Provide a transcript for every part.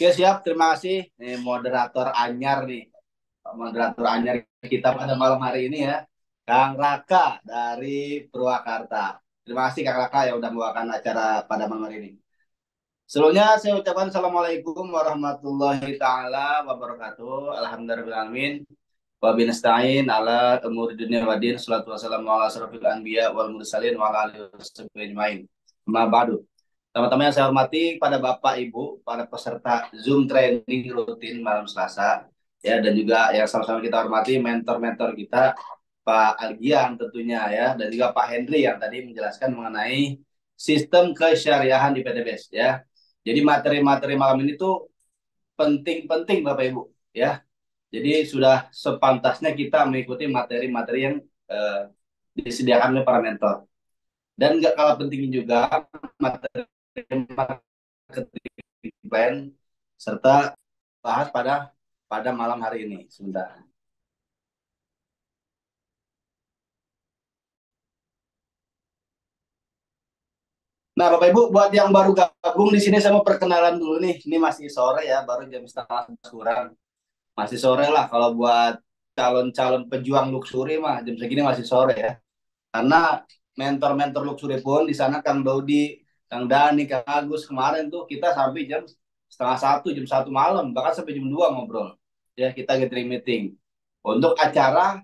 Oke, siap. Terima kasih. Nih, moderator Anyar nih. Moderator Anyar kita pada malam hari ini ya. Kang Raka dari Purwakarta. Terima kasih Kang Raka yang udah membawakan acara pada malam hari ini. Sebelumnya saya ucapkan Assalamualaikum warahmatullahi taala wabarakatuh. Alhamdulillahirrahmanirrahim. Wa binasta'in ala umuri dunia wadin. Salatu wassalamu ala asrofil anbiya wal mursalin wa ala alihi wasahbihi ajmain. Amma ba'du. Teman-teman yang saya hormati, pada Bapak Ibu, para peserta Zoom training rutin malam Selasa, ya, dan juga yang sama-sama kita hormati mentor-mentor kita, Pak Algian tentunya ya, dan juga Pak Henry yang tadi menjelaskan mengenai sistem kesyariahan di PTBS ya. Jadi materi-materi malam ini tuh penting-penting Bapak Ibu ya. Jadi sudah sepantasnya kita mengikuti materi-materi yang disediakan oleh para mentor. Dan nggak kalah pentingnya juga materi marketing plan serta bahas pada malam hari ini. Sebentar. Nah, Bapak Ibu, buat yang baru gabung di sini saya mau perkenalan dulu nih. Ini masih sore ya, baru jam setengah 11 kurang. Masih sore lah kalau buat calon-calon pejuang luxury mah jam segini masih sore ya. Karena mentor-mentor luxury pun di sana Kang Dodi, Kang Dani, Kang Agus kemarin tuh kita sampai jam setengah satu, jam satu malam, bahkan sampai jam 2 ngobrol. Ya, kita gathering meeting. Untuk acara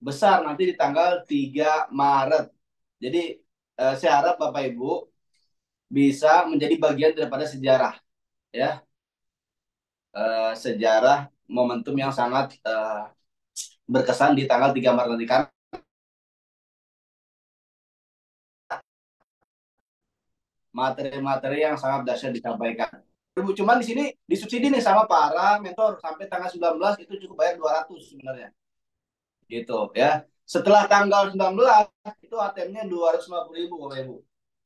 besar nanti di tanggal 3 Maret. Jadi saya harap Bapak Ibu bisa menjadi bagian daripada sejarah ya. Sejarah momentum yang sangat berkesan di tanggal 3 Maret nanti kan materi-materi yang sangat dahsyat disampaikan. Cuman di sini disubsidi nih sama para mentor sampai tanggal 19 itu cukup bayar 200 sebenarnya. Gitu ya. Setelah tanggal 19 itu ATM-nya 250.000 Bapak Ibu.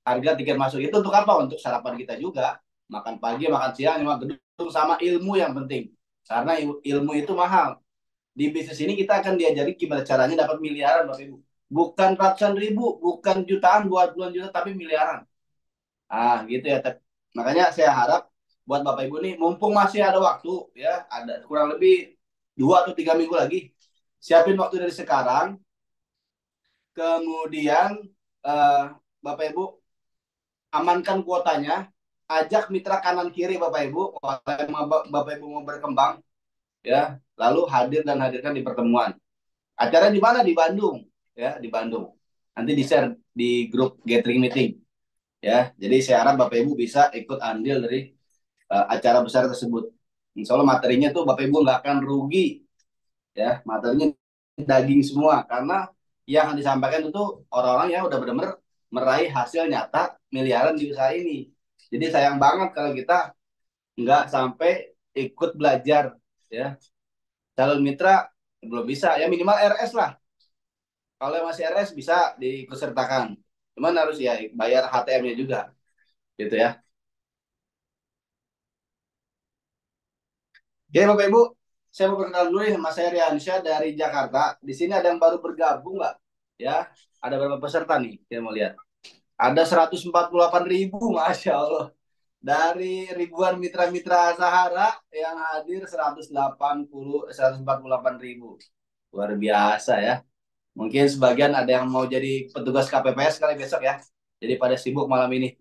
Harga tiket masuk itu untuk apa? Untuk sarapan kita juga. Makan pagi, makan siang, nyewa gedung sama ilmu yang penting. Karena ilmu itu mahal. Di bisnis ini kita akan diajari gimana caranya dapat miliaran Bapak Ibu. Bukan ratusan ribu, bukan jutaan, buat puluhan juta, tapi miliaran. Ah, gitu ya. Makanya saya harap buat Bapak Ibu nih, mumpung masih ada waktu, ya, ada kurang lebih 2 atau 3 minggu lagi, siapin waktu dari sekarang. Kemudian eh, Bapak Ibu amankan kuotanya, ajak mitra kanan kiri Bapak Ibu, kalau Bapak Ibu mau berkembang, ya, lalu hadir dan hadirkan di pertemuan. Acara di mana? Di Bandung, ya, di Bandung. Nanti di share di grup gathering meeting, ya. Jadi saya harap Bapak Ibu bisa ikut andil dari acara besar tersebut. Insya Allah materinya tuh Bapak Ibu nggak akan rugi, ya. Materinya daging semua karena yang akan disampaikan itu orang-orang yang udah benar-benar meraih hasil nyata miliaran di usaha ini. Jadi sayang banget kalau kita nggak sampai ikut belajar, ya. Calon mitra belum bisa, ya minimal RS lah. Kalau masih RS bisa diikutsertakan. Cuman harus ya bayar HTM-nya juga, gitu ya. Oke, Bapak Ibu, saya mau perkenalan dulu nih, Mas Heriansyah dari Jakarta. Di sini ada yang baru bergabung nggak? Ya, ada berapa peserta nih? Kita mau lihat. Ada 148.000, Masya Allah. Dari ribuan mitra-mitra Sahara yang hadir 148.000. Luar biasa ya. Mungkin sebagian ada yang mau jadi petugas KPPS kali besok ya. Jadi pada sibuk malam ini.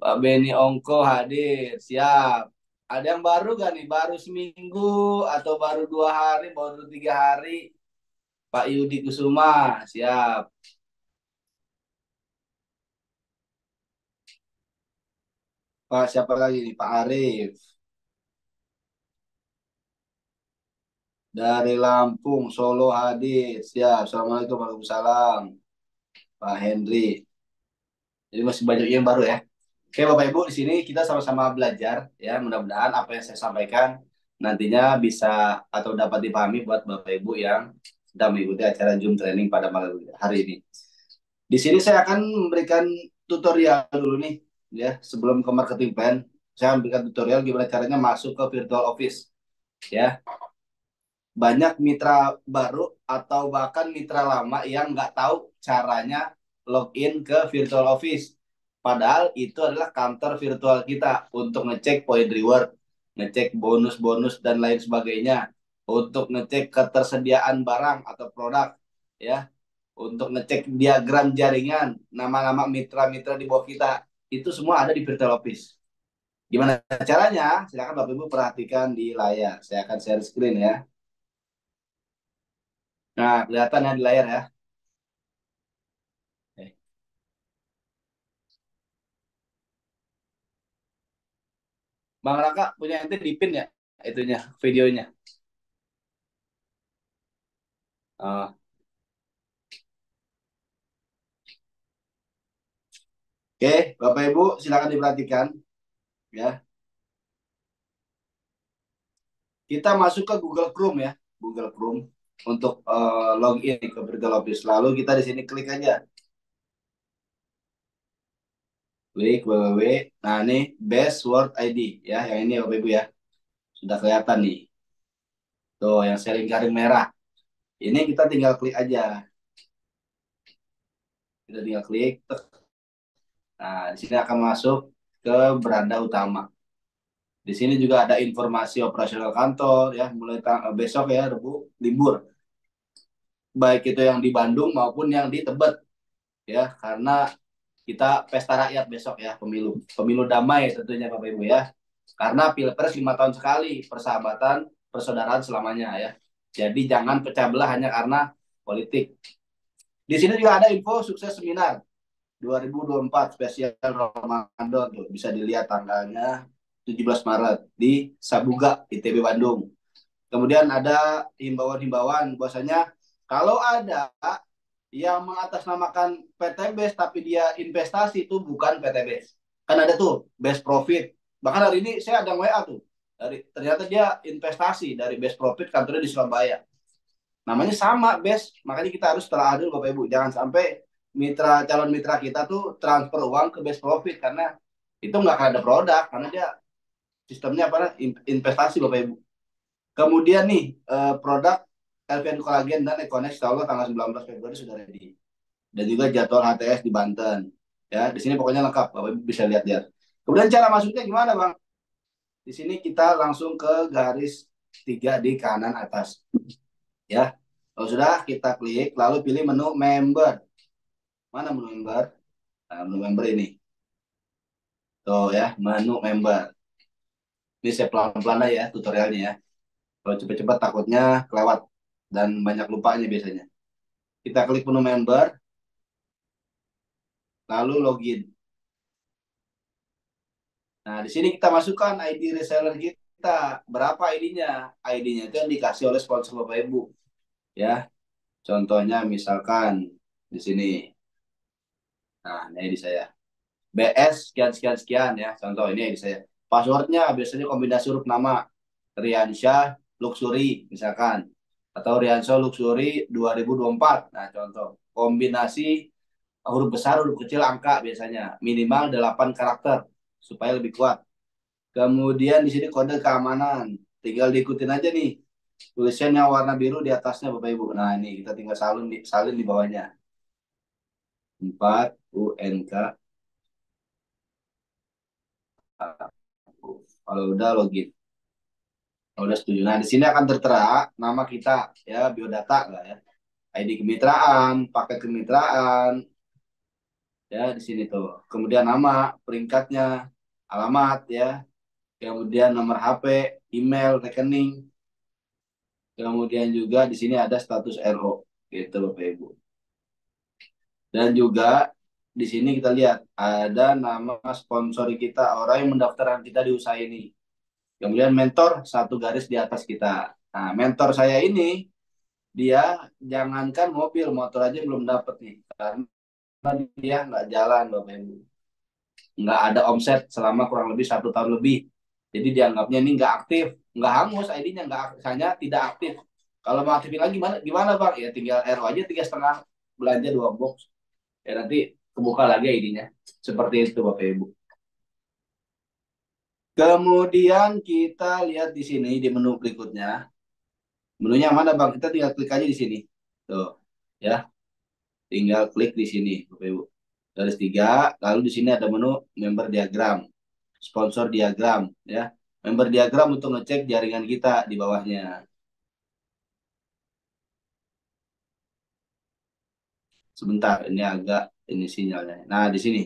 Pak Beni Ongko hadir, siap. Ada yang baru gak nih? Baru seminggu atau baru 2 hari, baru 3 hari? Pak Yudi Kusuma, siap. Pak siapa lagi nih? Pak Arif. Dari Lampung, Solo hadir, siap. Assalamualaikum warahmatullahi wabarakatuh. Pak Henry. Jadi masih banyak yang baru ya. Oke Bapak Ibu, di sini kita sama-sama belajar ya. Mudah-mudahan apa yang saya sampaikan nantinya bisa atau dapat dipahami buat Bapak Ibu yang sedang mengikuti acara Zoom training pada malam hari ini. Di sini saya akan memberikan tutorial dulu nih ya, sebelum ke marketing plan. Saya memberikan tutorial gimana caranya masuk ke virtual office ya. Banyak mitra baru atau bahkan mitra lama yang nggak tahu caranya login ke virtual office. Padahal itu adalah kantor virtual kita untuk ngecek point reward, ngecek bonus-bonus dan lain sebagainya, untuk ngecek ketersediaan barang atau produk, ya, untuk ngecek diagram jaringan, nama-nama mitra-mitra di bawah kita. Itu semua ada di virtual office. Gimana caranya? Silakan Bapak Ibu perhatikan di layar. Saya akan share screen ya. Nah, kelihatan ya di layar ya. Eh, Bang Raka punya ente di pin ya itunya videonya. Oh, oke, Bapak Ibu silakan diperhatikan ya. Kita masuk ke Google Chrome ya, Google Chrome untuk login ke Virtual Office. Lalu kita di sini klik aja, klik www. Nah ini Best Word ID ya, yang ini Bapak Ibu ya, sudah kelihatan nih. Tuh yang sharing garing merah. Ini kita tinggal klik aja, kita tinggal klik. Nah di sini akan masuk ke beranda utama. Di sini juga ada informasi operasional kantor ya, mulai besok ya, Rebu libur, baik itu yang di Bandung maupun yang di Tebet ya, karena kita pesta rakyat besok ya, pemilu damai tentunya Bapak Ibu ya, karena pilpres 5 tahun sekali, persahabatan persaudaraan selamanya ya, jadi jangan pecah belah hanya karena politik. Di sini juga ada info sukses seminar 2024 spesial Ramadan, tuh bisa dilihat tanggalnya 17 Maret di Sabuga ITB Bandung. Kemudian ada himbauan-himbauan bahwasanya kalau ada yang mengatasnamakan PT Base tapi dia investasi, itu bukan PT Base. Kan ada tuh Base Profit. Bahkan hari ini saya ada WA tuh. Ternyata dia investasi dari Base Profit, kantornya di Surabaya. Namanya sama Base, makanya kita harus telah adil Bapak Ibu. Jangan sampai calon mitra kita tuh transfer uang ke Base Profit, karena itu nggak akan ada produk, karena dia sistemnya apa, investasi Bapak Ibu. Kemudian nih produk LVN Kolagen dan Econex, insya Allah tanggal 19 Februari sudah ready. Dan juga jadwal HTS di Banten. Ya, di sini pokoknya lengkap, Bapak Ibu bisa lihat-lihat. Kemudian cara masuknya gimana, Bang? Di sini kita langsung ke garis 3 di kanan atas. Ya. Kalau sudah kita klik, lalu pilih menu member. Mana menu member? Nah, menu member ini. Tuh ya, menu member. Ini saya pelan-pelan aja ya tutorialnya ya. Kalau cepet-cepet takutnya kelewat dan banyak lupanya biasanya. Kita klik menu member, lalu login. Nah, di sini kita masukkan ID reseller kita. Berapa ID-nya? ID-nya itu yang dikasih oleh sponsor Bapak Ibu. Ya, contohnya misalkan di sini. Nah, ini ID saya. BS sekian sekian sekian ya. Contoh ini ID saya. Passwordnya biasanya kombinasi huruf nama. Riansyah Luxury misalkan. Atau Riansyah Luxury 2024. Nah, contoh. Kombinasi huruf besar, huruf kecil, angka biasanya. Minimal 8 karakter supaya lebih kuat. Kemudian di sini kode keamanan. Tinggal diikutin aja nih. Tulisannya warna biru di atasnya Bapak Ibu. Nah, ini kita tinggal salin di bawahnya. 4 UNK. Kalau udah login. Kalau udah setuju. Nah, di sini akan tertera nama kita ya, biodata lah ya. ID kemitraan, paket kemitraan ya di sini tuh. Kemudian nama, peringkatnya, alamat ya. Kemudian nomor HP, email, rekening. Kemudian juga di sini ada status RO gitu Bapak Ibu. Dan juga di sini kita lihat ada nama sponsor kita, orang yang mendaftarkan kita di usaha ini. Kemudian mentor satu garis di atas kita. Nah, mentor saya ini dia jangankan mobil, motor aja belum dapat nih, karena dia nggak jalan Bapak Ibu. Nggak ada omset selama kurang lebih 1 tahun lebih. Jadi dianggapnya ini nggak aktif, nggak hangus ID-nya, nggak, hanya tidak aktif. Kalau mau aktifin lagi gimana, gimana Bang? Ya tinggal RO aja 3,5, belanja 2 box. Ya nanti kebuka lagi ID-nya. Seperti itu Bapak Ibu. Kemudian kita lihat di sini di menu berikutnya. Menunya mana Bang? Kita tinggal klik aja di sini. Tuh, ya. Tinggal klik di sini Bapak Ibu. Garis tiga. Lalu di sini ada menu member diagram, sponsor diagram, ya. Member diagram untuk ngecek jaringan kita di bawahnya. Sebentar, ini agak ini sinyalnya. Nah, di sini,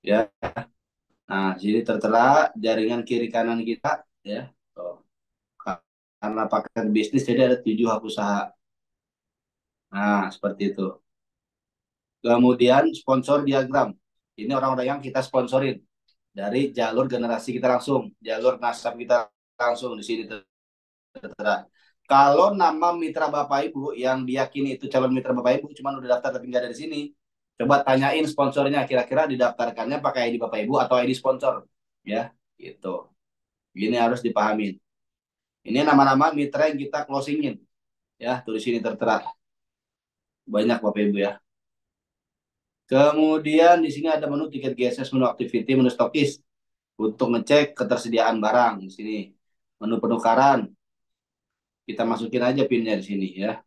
ya. Nah, di sini tertera jaringan kiri kanan kita, ya. Tuh. Karena paket bisnis, jadi ada 7 hub usaha. Nah, seperti itu. Kemudian sponsor diagram. Ini orang-orang yang kita sponsorin dari jalur generasi kita langsung, jalur nasab kita langsung di sini tertera. Kalau nama mitra Bapak Ibu yang diyakini itu calon mitra Bapak Ibu, cuma udah daftar tapi nggak ada di sini, coba tanyain sponsornya kira-kira didaftarkannya pakai ID Bapak Ibu atau ID sponsor, ya, gitu. Ini harus dipahamin. Ini nama-nama mitra yang kita closingin, ya, tulis sini tertera. Banyak Bapak Ibu ya. Kemudian di sini ada menu tiket GSS, menu activity, menu stokis untuk ngecek ketersediaan barang di sini. Menu penukaran, kita masukin aja pinnya di sini ya.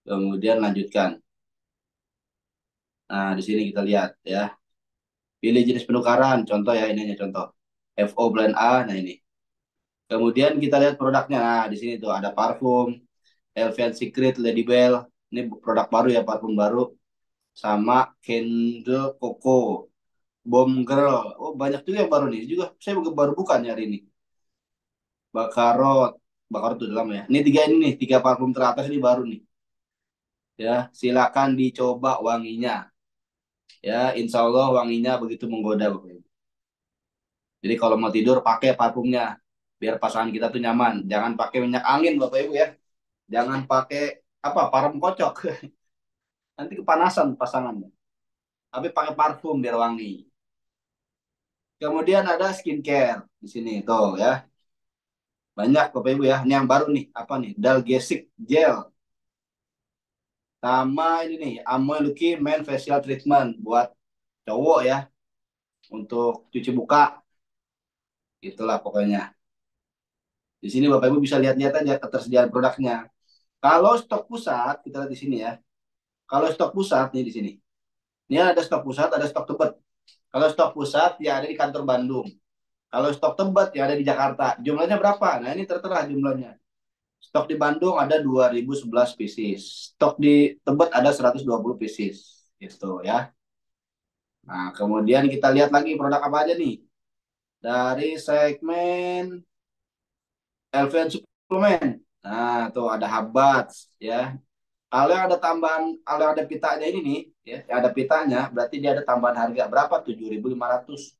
Kemudian lanjutkan. Nah, di sini kita lihat ya. Pilih jenis penukaran, contoh ya, ini hanya contoh. FO Blend A, nah ini. Kemudian kita lihat produknya. Nah, di sini tuh ada parfum, Elvian Secret, Lady Bell. Ini produk baru ya, parfum baru. Sama Candle Coco, Bomb Girl. Oh, banyak juga yang baru nih. Juga saya baru buka nih hari ini. Bakarot, Bakarot itu dalam ya. Ini tiga ini nih, tiga parfum teratas ini baru nih. Ya, silakan dicoba wanginya. Ya, insya Allah wanginya begitu menggoda, Bapak Ibu. Jadi kalau mau tidur pakai parfumnya, biar pasangan kita tuh nyaman. Jangan pakai minyak angin, Bapak Ibu ya. Jangan pakai apa parfum kocok, nanti kepanasan pasangannya. Tapi pakai parfum biar wangi. Kemudian ada skincare di sini, tuh ya. Banyak Bapak Ibu ya. Ini yang baru nih, apa nih? Dalgesic Gel. Sama ini nih, Amoy Lucky Men Facial Treatment buat cowok ya, untuk cuci muka. Itulah pokoknya. Di sini Bapak Ibu bisa lihat-lihat aja ketersediaan produknya. Kalau stok pusat, kita lihat di sini ya. Kalau stok pusat nih di sini. Ini ada stok pusat, ada stok tebet. Kalau stok pusat ya ada di kantor Bandung. Kalau stok tebet ya ada di Jakarta. Jumlahnya berapa? Nah, ini tertera jumlahnya. Stok di Bandung ada 2011 pieces. Stok di Tebet ada 120 pieces. Gitu ya. Nah, kemudian kita lihat lagi produk apa aja nih. Dari segmen Elvian Suplemen. Nah, tuh ada Habats ya. Kalau yang ada tambahan, kalau yang ada pitanya ini nih, ya, yang ada pitanya, berarti dia ada tambahan harga berapa? 7.500.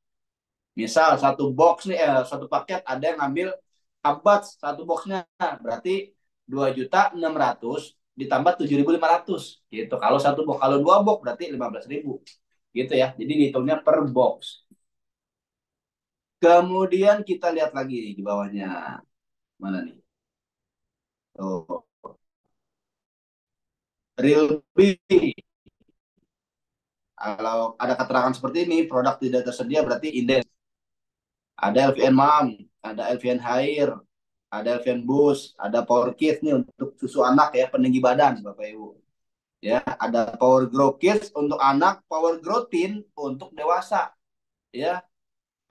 Misal satu box nih, satu paket ada yang ngambil Habats satu boxnya, berarti 2.600.000 ditambah 7.500 gitu. Kalau satu box, kalau dua box berarti 15.000 gitu ya. Jadi dihitungnya per box. Kemudian kita lihat lagi di bawahnya mana nih? Tuh, Real B. Kalau ada keterangan seperti ini, produk tidak tersedia berarti inden. Ada LVN Mom, ada LVN Hair, ada LVN Boost, ada Power Kids nih untuk susu anak ya, peninggi badan Bapak Ibu. Ya, ada Power Grow Kids untuk anak, Power Grow Teen untuk dewasa. Ya,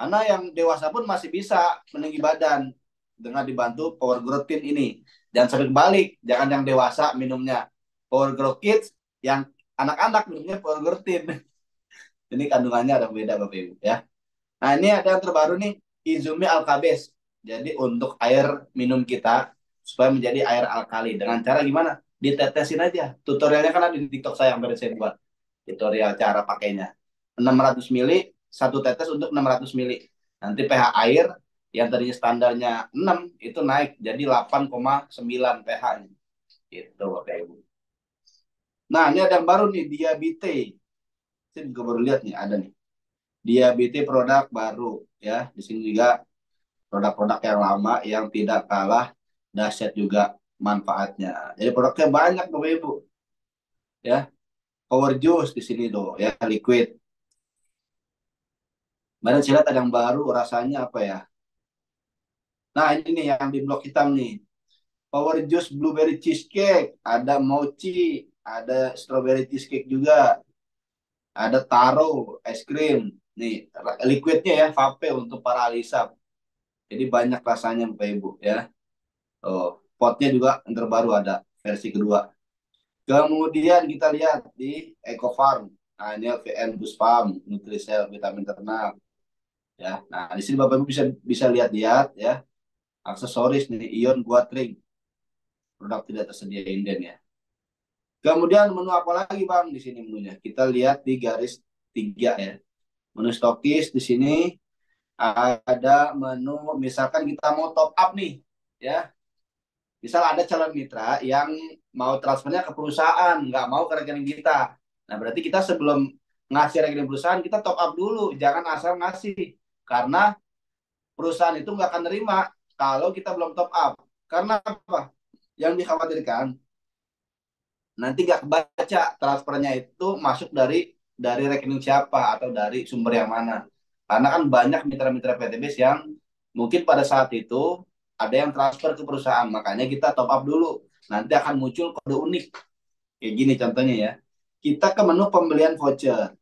karena yang dewasa pun masih bisa meninggi badan dengan dibantu Power Grow Teen ini. Jangan sampai kebalik, jangan yang dewasa minumnya Power Grow Kids, yang anak-anak minumnya Power Grow Teen. Ini kandungannya ada beda Bapak Ibu ya. Nah, ini ada yang terbaru nih, Izumi Alkabes. Jadi untuk air minum kita supaya menjadi air alkali. Dengan cara gimana? Ditetesin aja. Tutorialnya kan ada di TikTok saya yang baru saya buat. Tutorial cara pakainya. 600 mili, satu tetes untuk 600 mili. Nanti pH air yang tadinya standarnya 6 itu naik jadi 8,9 pH-nya. Itu Bapak Ibu. Nah, ini ada yang baru nih, Diabete. Saya juga baru lihat nih, ada nih. Diabete produk baru ya. Di sini juga produk-produk yang lama yang tidak kalah dahsyat juga manfaatnya. Jadi produknya banyak Bapak Ibu. Ya, Power Juice di sini tuh ya, liquid. Badan silat ada yang baru rasanya apa ya? Nah, ini nih yang di blok hitam nih. Power Juice Blueberry Cheesecake, ada mochi, ada strawberry cheesecake juga, ada taro es krim. Nih, liquidnya ya, vape untuk para alisap. Jadi banyak rasanya Bapak Ibu ya. Oh, potnya juga yang terbaru ada versi kedua. Kemudian kita lihat di Eco Farm. Nah, ini LVN Buspam, Nutrisel, vitamin ternak ya. Nah, di sini Bapak Ibu bisa bisa lihat-lihat ya. Aksesoris nih Ion Guatring. Produk tidak tersedia inden ya. Kemudian menu apa lagi Bang di sini menunya? Kita lihat di garis 3 ya. Menu stokis di sini ada menu misalkan kita mau top up nih ya. Misal ada calon mitra yang mau transfernya ke perusahaan, nggak mau ke rekening kita. Nah, berarti kita sebelum ngasih rekening perusahaan, kita top up dulu. Jangan asal ngasih. Karena perusahaan itu nggak akan nerima kalau kita belum top up. Karena apa? Yang dikhawatirkan, nanti nggak kebaca transfernya itu masuk dari rekening siapa atau dari sumber yang mana. Karena kan banyak mitra-mitra PTBS yang mungkin pada saat itu ada yang transfer ke perusahaan, makanya kita top up dulu. Nanti akan muncul kode unik. Kayak gini contohnya ya. Kita ke menu pembelian voucher.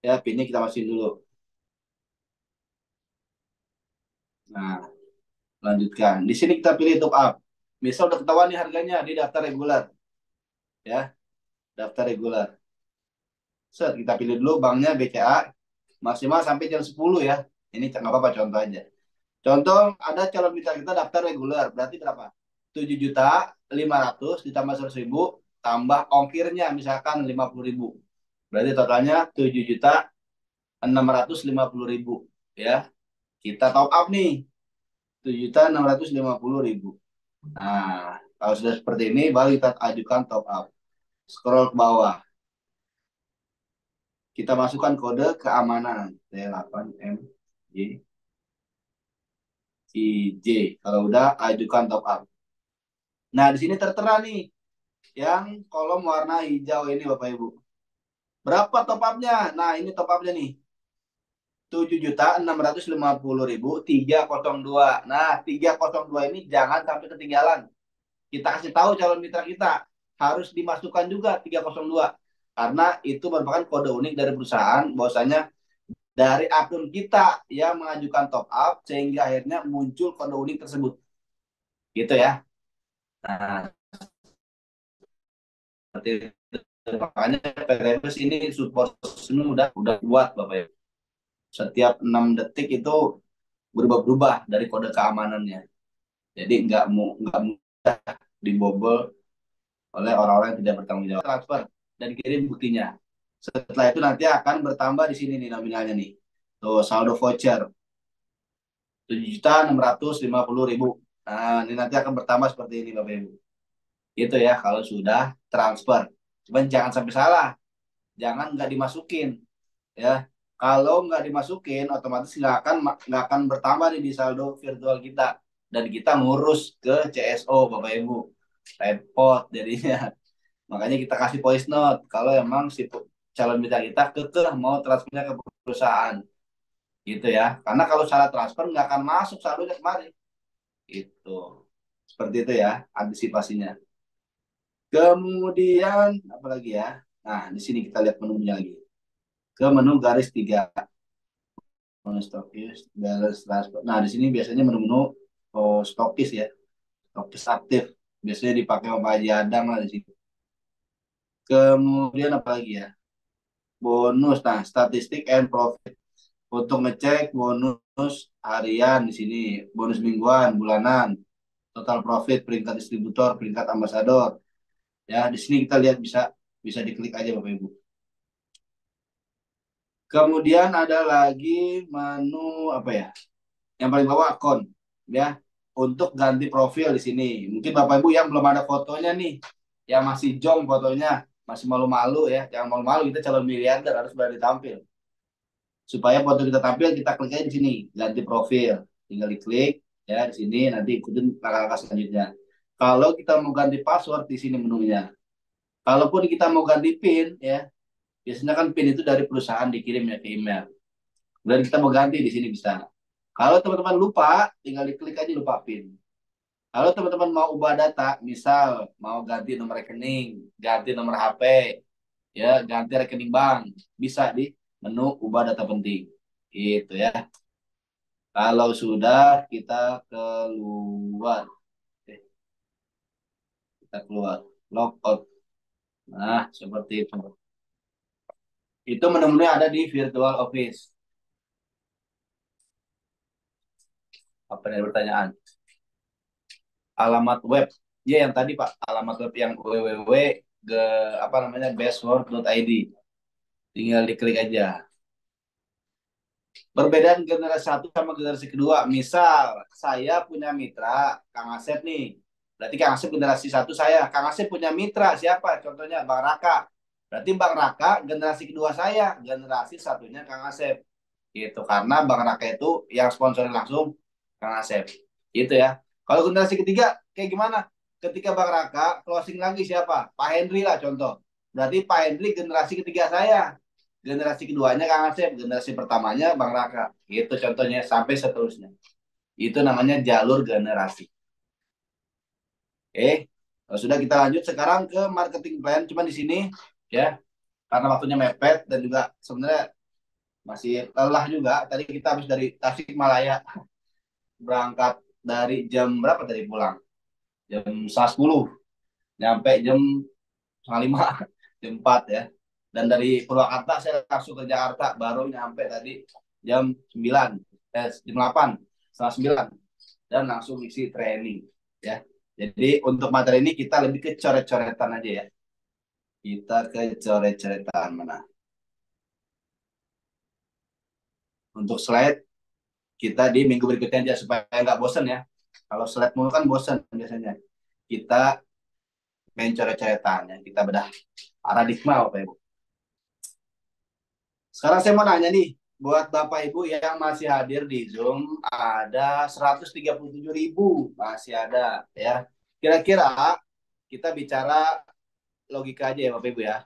Ya, PIN-nya kita masukin dulu. Nah, lanjutkan. Di sini kita pilih top up. Misal udah ketahuan nih harganya di daftar reguler. Ya, daftar reguler. Set, kita pilih dulu banknya BCA. Maksimal sampai jam 10 ya. Ini nggak apa-apa contoh aja. Contoh ada calon mitra kita daftar reguler. Berarti berapa? 7.500.000 ditambah 100.000 tambah ongkirnya misalkan 50.000. Berarti totalnya 7.650.000 ya. Kita top up nih 7.650.000. Nah, kalau sudah seperti ini baru kita ajukan top up. Scroll ke bawah. Kita masukkan kode keamanan T8MJ IJ. Kalau udah ajukan top up. Nah, di sini tertera nih yang kolom warna hijau ini Bapak Ibu. Berapa top up-nya? Nah, ini top up-nya nih. 7.650.302. Nah, 302 ini jangan sampai ketinggalan. Kita kasih tahu calon mitra kita harus dimasukkan juga 302. Karena itu merupakan kode unik dari perusahaan bahwasanya dari akun kita yang mengajukan top up sehingga akhirnya muncul kode unik tersebut. Gitu ya. Nah, seperti itu. Makanya PTBS ini support ini udah buat Bapak Ibu. Setiap 6 detik itu berubah-ubah dari kode keamanannya. Jadi nggak mudah dibobol oleh orang-orang yang tidak bertanggung jawab. Transfer dan kirim buktinya. Setelah itu nanti akan bertambah di sini nih nominalnya nih. Tuh saldo voucher 7.650.000. Nah, ini nanti akan bertambah seperti ini Bapak Ibu. Itu ya kalau sudah transfer. Cuman jangan sampai salah. Jangan nggak dimasukin ya. Kalau nggak dimasukin, otomatis nggak akan bertambah nih di saldo virtual kita dan kita ngurus ke CSO Bapak Ibu, repot jadinya. Makanya kita kasih voice note kalau emang si calon mitra kita kekeh mau transfernya ke perusahaan, gitu ya. Karena kalau salah transfer nggak akan masuk saldonya kemarin. Itu seperti itu ya antisipasinya. Kemudian apa lagi ya? Nah di sini kita lihat menunya lagi. Ke menu garis 3. Stokis, balance transfer. Nah, di sini biasanya menu-menu stokis ya, stokis aktif. Biasanya dipakai sama Pak Haji Adang lah di sini. Kemudian apa lagi ya? Bonus. Nah, statistik and profit. Untuk ngecek bonus harian di sini, bonus mingguan, bulanan, total profit, peringkat distributor, peringkat ambasador. Ya, di sini kita lihat bisa bisa diklik aja Bapak Ibu. Kemudian ada lagi menu apa ya? Yang paling bawah akun ya untuk ganti profil di sini. Mungkin Bapak Ibu yang belum ada fotonya nih, yang masih jong fotonya, masih malu-malu ya. Jangan malu-malu, kita calon miliarder harus berani tampil. Supaya foto kita tampil, kita klik aja di sini, ganti profil. Tinggal diklik ya di sini, nanti ikutin langkah-langkah selanjutnya. Kalau kita mau ganti password di sini menunya. Kalaupun kita mau ganti PIN ya, biasanya kan PIN itu dari perusahaan dikirim ya ke email. Kemudian kita mau ganti di sini bisa. Kalau teman-teman lupa, tinggal diklik aja lupa PIN. Kalau teman-teman mau ubah data, misal mau ganti nomor rekening, ganti nomor HP, ya ganti rekening bank, bisa di menu ubah data penting. Gitu ya. Kalau sudah kita keluar, eh, kita keluar, logout. Nah, seperti itu. Itu menu-menu ada di Virtual Office. Apa nih pertanyaan? Alamat web. Ya yang tadi Pak, alamat web yang www ke apa namanya bestword.id. Tinggal diklik aja. Perbedaan generasi satu sama generasi kedua. Misal saya punya mitra Kang Asep nih. Berarti Kang Asep generasi satu saya. Kang Asep punya mitra siapa? Contohnya Bang Raka. Berarti Bang Raka generasi kedua saya. Generasi satunya Kang Asep. Gitu. Karena Bang Raka itu yang sponsorin langsung Kang Asep. Gitu ya. Kalau generasi ketiga kayak gimana? Ketika Bang Raka closing lagi siapa? Pak Henry lah contoh. Berarti Pak Henry generasi ketiga saya. Generasi keduanya Kang Asep, generasi pertamanya Bang Raka. Itu contohnya sampai seterusnya. Itu namanya jalur generasi. Oke. Kalau sudah kita lanjut sekarang ke marketing plan. Cuma di sini ya karena waktunya mepet dan juga sebenarnya masih lelah juga. Tadi kita habis dari Tasikmalaya berangkat dari jam berapa tadi pulang? Jam 10, nyampe jam 5, jam 4 ya. Dan dari Purwakarta saya langsung ke Jakarta baru nyampe tadi jam 9, jam 8, setengah 9 dan langsung isi training ya. Jadi untuk materi ini kita lebih ke coret-coretan aja ya. Kita ke coret-coretan mana? Untuk slide kita di minggu berikutnya aja supaya nggak bosen ya. Kalau slide mulu kan bosen biasanya. Kita main coret-coretan ya. Kita bedah paradigma Bapak Ibu. Sekarang saya mau nanya nih, buat Bapak Ibu yang masih hadir di Zoom, ada 137.000 masih ada ya. Kira-kira kita bicara logika aja ya Bapak Ibu ya.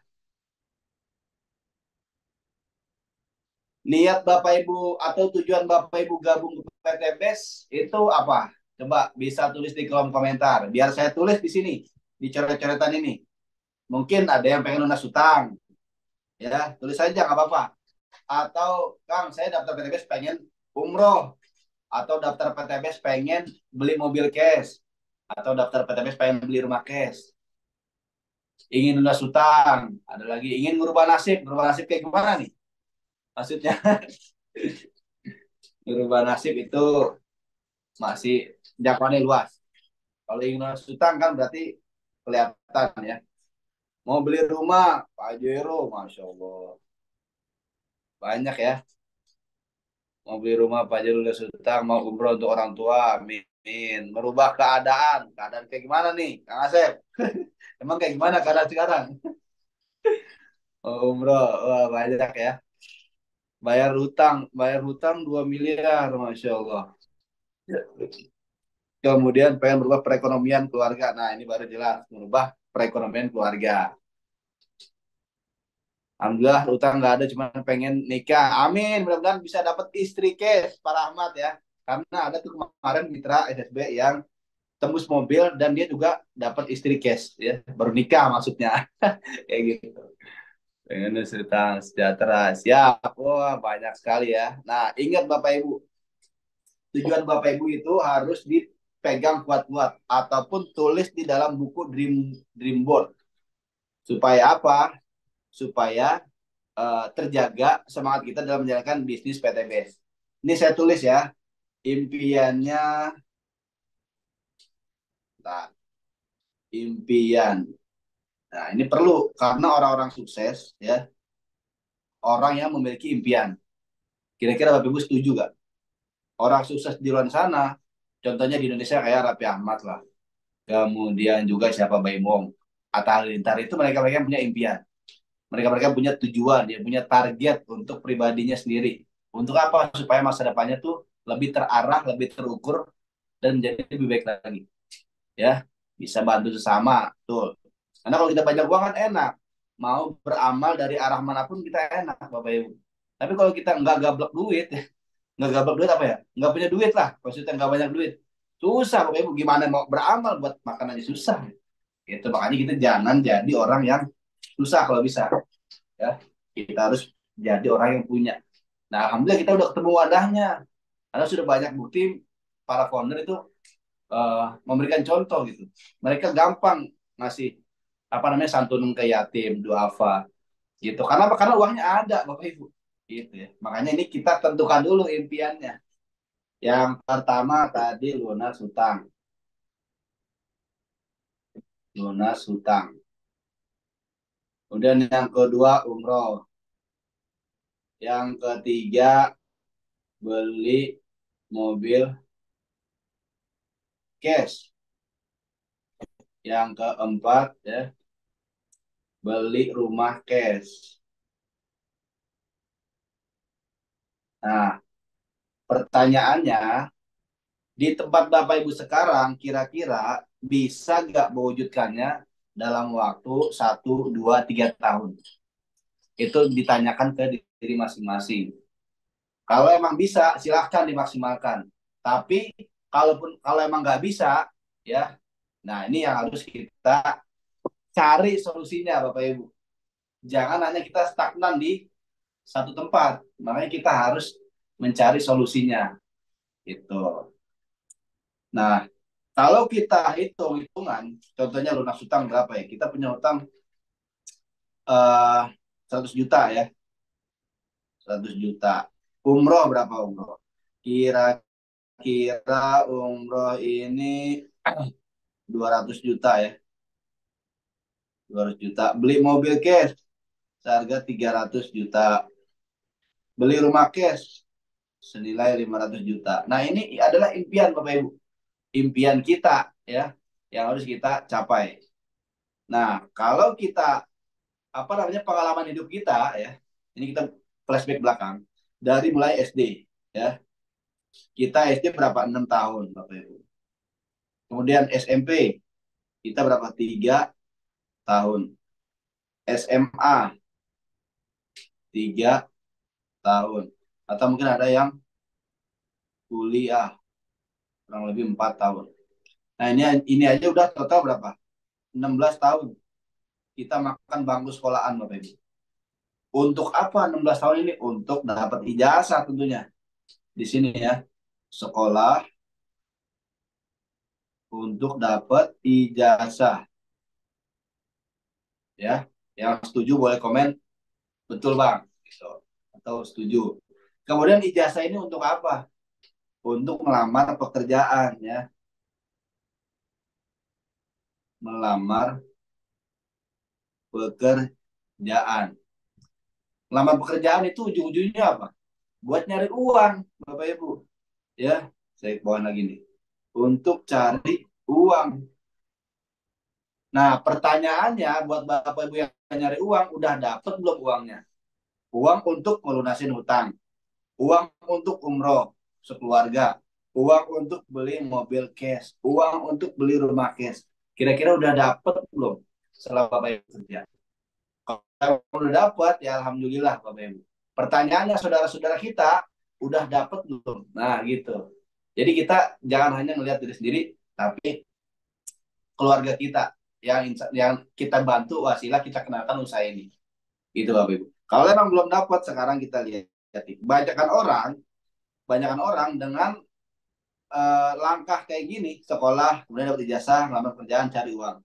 Niat Bapak Ibu atau tujuan Bapak Ibu gabung ke PTBES itu apa? Coba bisa tulis di kolom komentar. Biar saya tulis di sini, di coret-coretan ini. Mungkin ada yang pengen lunas utang, ya tulis saja nggak apa-apa. Atau Kang, saya daftar PTBES pengen umroh, atau daftar PTBS pengen beli mobil cash, atau daftar PTBS pengen beli rumah cash, ingin lunas utang, ada lagi ingin merubah nasib kayak gimana nih? Maksudnya merubah nasib itu masih jangkauannya luas. Kalau ingin lunas utang kan berarti kelihatan ya. Mau beli rumah, Pak Jero, Masya Allah. Banyak ya. Mau beli rumah, Pak Jero lunas utang, mau umroh untuk orang tua, amin. Merubah keadaan. Keadaan kayak gimana nih, Kang Asep? Emang kayak gimana keadaan sekarang? Oh, bro, wah banyak ya. Bayar hutang 2 miliar, Masya Allah. Kemudian pengen berubah perekonomian keluarga. Nah, ini baru jelas, merubah perekonomian keluarga. Alhamdulillah, hutang nggak ada, cuma pengen nikah. Amin, mudah-mudahan bisa dapat istri cash, Pak Rahmat ya. Karena ada tuh kemarin mitra SSB yang tembus mobil dan dia juga dapat istri cash ya, baru nikah maksudnya. Kayak gitu. Pengen cerita sejahtera. Siap. Wah, banyak sekali ya. Nah, ingat Bapak Ibu, tujuan Bapak Ibu itu harus dipegang kuat-kuat ataupun tulis di dalam buku dream board. Supaya apa? Supaya terjaga semangat kita dalam menjalankan bisnis PTBS. Ini saya tulis ya. Impiannya, nah, impian. Nah, ini perlu karena orang-orang sukses ya, orang yang memiliki impian. Kira-kira Bapak Ibu setuju gak? Orang sukses di luar sana, contohnya di Indonesia kayak Raffi Ahmad lah. Kemudian juga siapa Baim Wong, Atta Halilintar itu mereka-mereka punya impian. Mereka-mereka punya tujuan, dia punya target untuk pribadinya sendiri. Untuk apa? Supaya masa depannya tuh lebih terarah, lebih terukur dan menjadi lebih baik lagi. Ya, bisa bantu sesama, tuh. Karena kalau kita banyak uang kan enak. Mau beramal dari arah manapun kita enak, Bapak Ibu. Tapi kalau kita nggak gablek duit, nggak gablek duit apa ya? Nggak punya duit lah, maksudnya nggak banyak duit. Susah Bapak Ibu, gimana mau beramal buat makan aja susah. Itu makanya kita jangan jadi orang yang susah kalau bisa, ya. Kita harus jadi orang yang punya. Nah, alhamdulillah kita udah ketemu wadahnya. Karena sudah banyak bukti para founder itu memberikan contoh gitu. Mereka gampang ngasih apa namanya santunan ke yatim, duafa gitu. Karena apa? Karena uangnya ada, Bapak Ibu. Gitu ya. Makanya ini kita tentukan dulu impiannya. Yang pertama tadi lunas hutang. Lunas hutang. Kemudian yang kedua umroh. Yang ketiga beli mobil cash. Yang keempat ya beli rumah cash. Nah, pertanyaannya di tempat Bapak Ibu sekarang kira-kira bisa nggak mewujudkannya dalam waktu 1, 2, 3 tahun? Itu ditanyakan ke diri masing-masing. Kalau emang bisa, silahkan dimaksimalkan. Tapi kalau emang nggak bisa, ya, nah ini yang harus kita cari solusinya, Bapak Ibu. Jangan hanya kita stagnan di satu tempat, makanya kita harus mencari solusinya. Itu. Nah, kalau kita hitung-hitungan, contohnya lunas hutang berapa ya? Kita punya hutang eh 100 juta ya, 100 juta. Umroh berapa umroh? Kira-kira umroh ini 200 juta ya, 200 juta. Beli mobil cash seharga 300 juta. Beli rumah cash senilai 500 juta. Nah, ini adalah impian Bapak Ibu. Impian kita ya, yang harus kita capai. Nah, kalau kita apa namanya pengalaman hidup kita ya, ini kita flashback belakang dari mulai SD ya. Kita SD berapa? 6 tahun Bapak Ibu. Kemudian SMP kita berapa? 3 tahun. SMA 3 tahun. Atau mungkin ada yang kuliah kurang lebih 4 tahun. Nah, ini aja udah total berapa? 16 tahun kita makan bangku sekolahan Bapak Ibu. Untuk apa 16 tahun ini? Untuk dapat ijazah tentunya. Di sini ya. Sekolah untuk dapat ijazah. Ya. Yang setuju boleh komen betul Bang gitu. Atau setuju. Kemudian ijazah ini untuk apa? Untuk melamar pekerjaan ya. Melamar pekerjaan. Melamar pekerjaan itu ujung-ujungnya apa? Buat nyari uang, Bapak Ibu. Ya, saya bawain lagi nih. Untuk cari uang. Nah, pertanyaannya buat Bapak Ibu yang nyari uang, udah dapet belum uangnya? Uang untuk melunasin hutang, uang untuk umroh sekeluarga, uang untuk beli mobil cash, uang untuk beli rumah cash. Kira-kira udah dapet belum setelah Bapak Ibu kerja? Kalau udah dapat, ya Alhamdulillah Bapak Ibu. Pertanyaannya saudara-saudara kita, udah dapat belum? Nah gitu. Jadi kita jangan hanya melihat diri sendiri, tapi keluarga kita yang kita bantu wasilah kita kenalkan usaha ini. Gitu Bapak Ibu. Kalau memang belum dapat, sekarang kita lihat. Banyakan orang dengan langkah kayak gini, sekolah, kemudian dapat ijazah, ngelamar kerjaan, cari uang.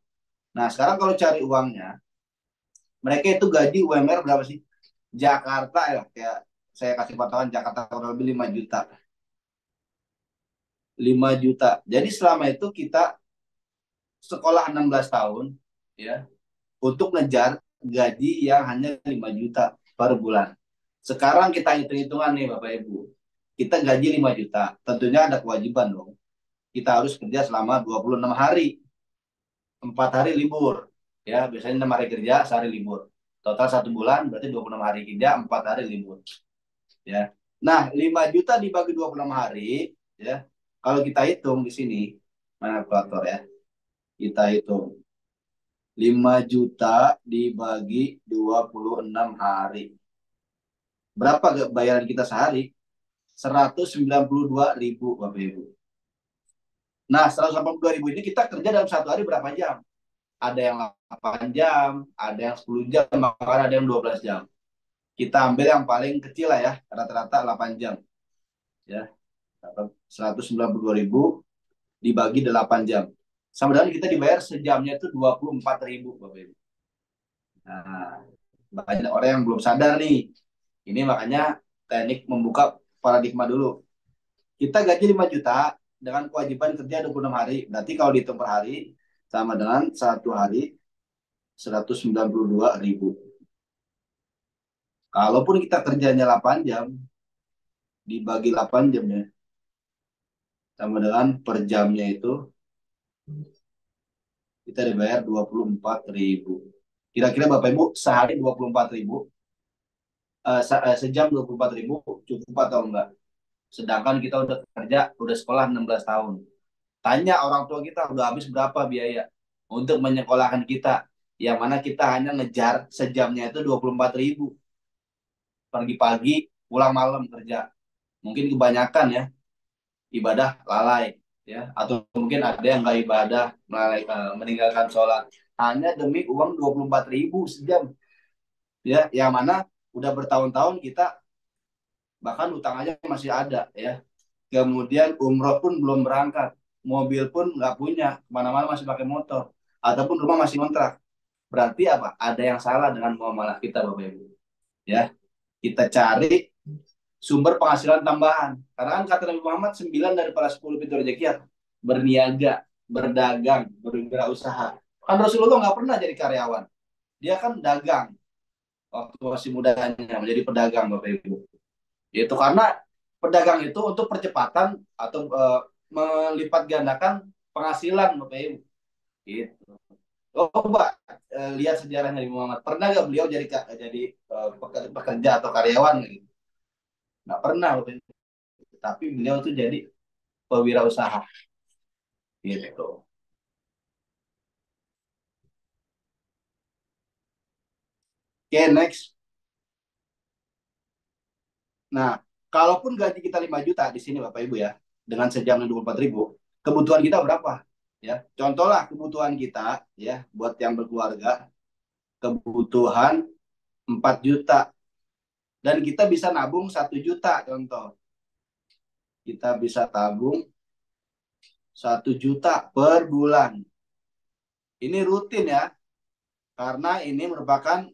Nah sekarang kalau cari uangnya, mereka itu gaji UMR berapa sih? Jakarta ya, kayak saya kasih patokan Jakarta kurang lebih 5 juta. 5 juta. Jadi selama itu kita sekolah 16 tahun ya untuk ngejar gaji yang hanya 5 juta per bulan. Sekarang kita hitung-hitungan nih Bapak Ibu. Kita gaji 5 juta. Tentunya ada kewajiban dong. Kita harus kerja selama 26 hari. 4 hari libur. Ya, biasanya 6 hari kerja, sehari libur. Total 1 bulan berarti 26 hari kerja, 4 hari libur. Ya. Nah, 5 juta dibagi 26 hari, ya. Kalau kita hitung di sini, mana kalkulator ya? Kita hitung 5 juta dibagi 26 hari. Berapa bayaran kita sehari? 192.000 Bapak Ibu. Nah, 182.000 ini kita kerja dalam satu hari berapa jam? Ada yang 8 jam, ada yang 10 jam, bahkan ada yang 12 jam. Kita ambil yang paling kecil lah ya, rata-rata 8 jam. Ya, 192.000 dibagi 8 jam. Sama dengan kita dibayar sejamnya itu 24.000, Bapak Ibu. Nah, banyak orang yang belum sadar nih. Ini makanya teknik membuka paradigma dulu. Kita gaji 5 juta dengan kewajiban kerja 26 hari. Berarti kalau dihitung per hari sama dengan satu hari 192.000. Kalaupun kita kerjanya 8 jam, dibagi 8 jamnya, sama dengan per jamnya itu kita dibayar 24.000. Kira-kira Bapak Ibu sehari 24.000, sejam 24.000 cukup atau enggak? Sedangkan kita udah kerja, udah sekolah 16 tahun. Tanya orang tua kita udah habis berapa biaya untuk menyekolahkan kita. Yang mana kita hanya ngejar sejamnya itu 24.000. Pagi-pagi, pulang malam kerja. Mungkin kebanyakan ya, ibadah lalai. Ya, atau mungkin ada yang nggak ibadah, meninggalkan sholat. Hanya demi uang 24.000 sejam. Ya, yang mana udah bertahun-tahun kita bahkan utang aja masih ada ya. Kemudian umroh pun belum berangkat, mobil pun nggak punya, kemana-mana masih pakai motor, ataupun rumah masih kontrak. Berarti apa? Ada yang salah dengan muamalah kita, Bapak Ibu. Ya, kita cari sumber penghasilan tambahan. Karena kan kata Nabi Muhammad, 9 daripada 10 pintu rezeki ya, berniaga, berdagang, berwirausaha. Kan Rasulullah nggak pernah jadi karyawan. Dia kan dagang waktu masih mudanya menjadi pedagang, Bapak Ibu. Itu karena pedagang itu untuk percepatan atau melipat gandakan penghasilan, Bapak Ibu. Gitu. Oh, Mbak, lihat sejarahnya di Muhammad. Pernah nggak beliau jadi pekerja atau karyawan gitu? Nggak pernah, Bapak Ibu. Tapi beliau tuh jadi pewirausaha gitu. Oke, next. Nah, kalaupun gaji kita 5 juta di sini Bapak Ibu ya, dengan sejamnya 24.000, kebutuhan kita berapa? Ya, contohlah kebutuhan kita ya buat yang berkeluarga, kebutuhan 4 juta dan kita bisa nabung 1 juta contoh. Kita bisa tabung 1 juta per bulan. Ini rutin ya, karena ini merupakan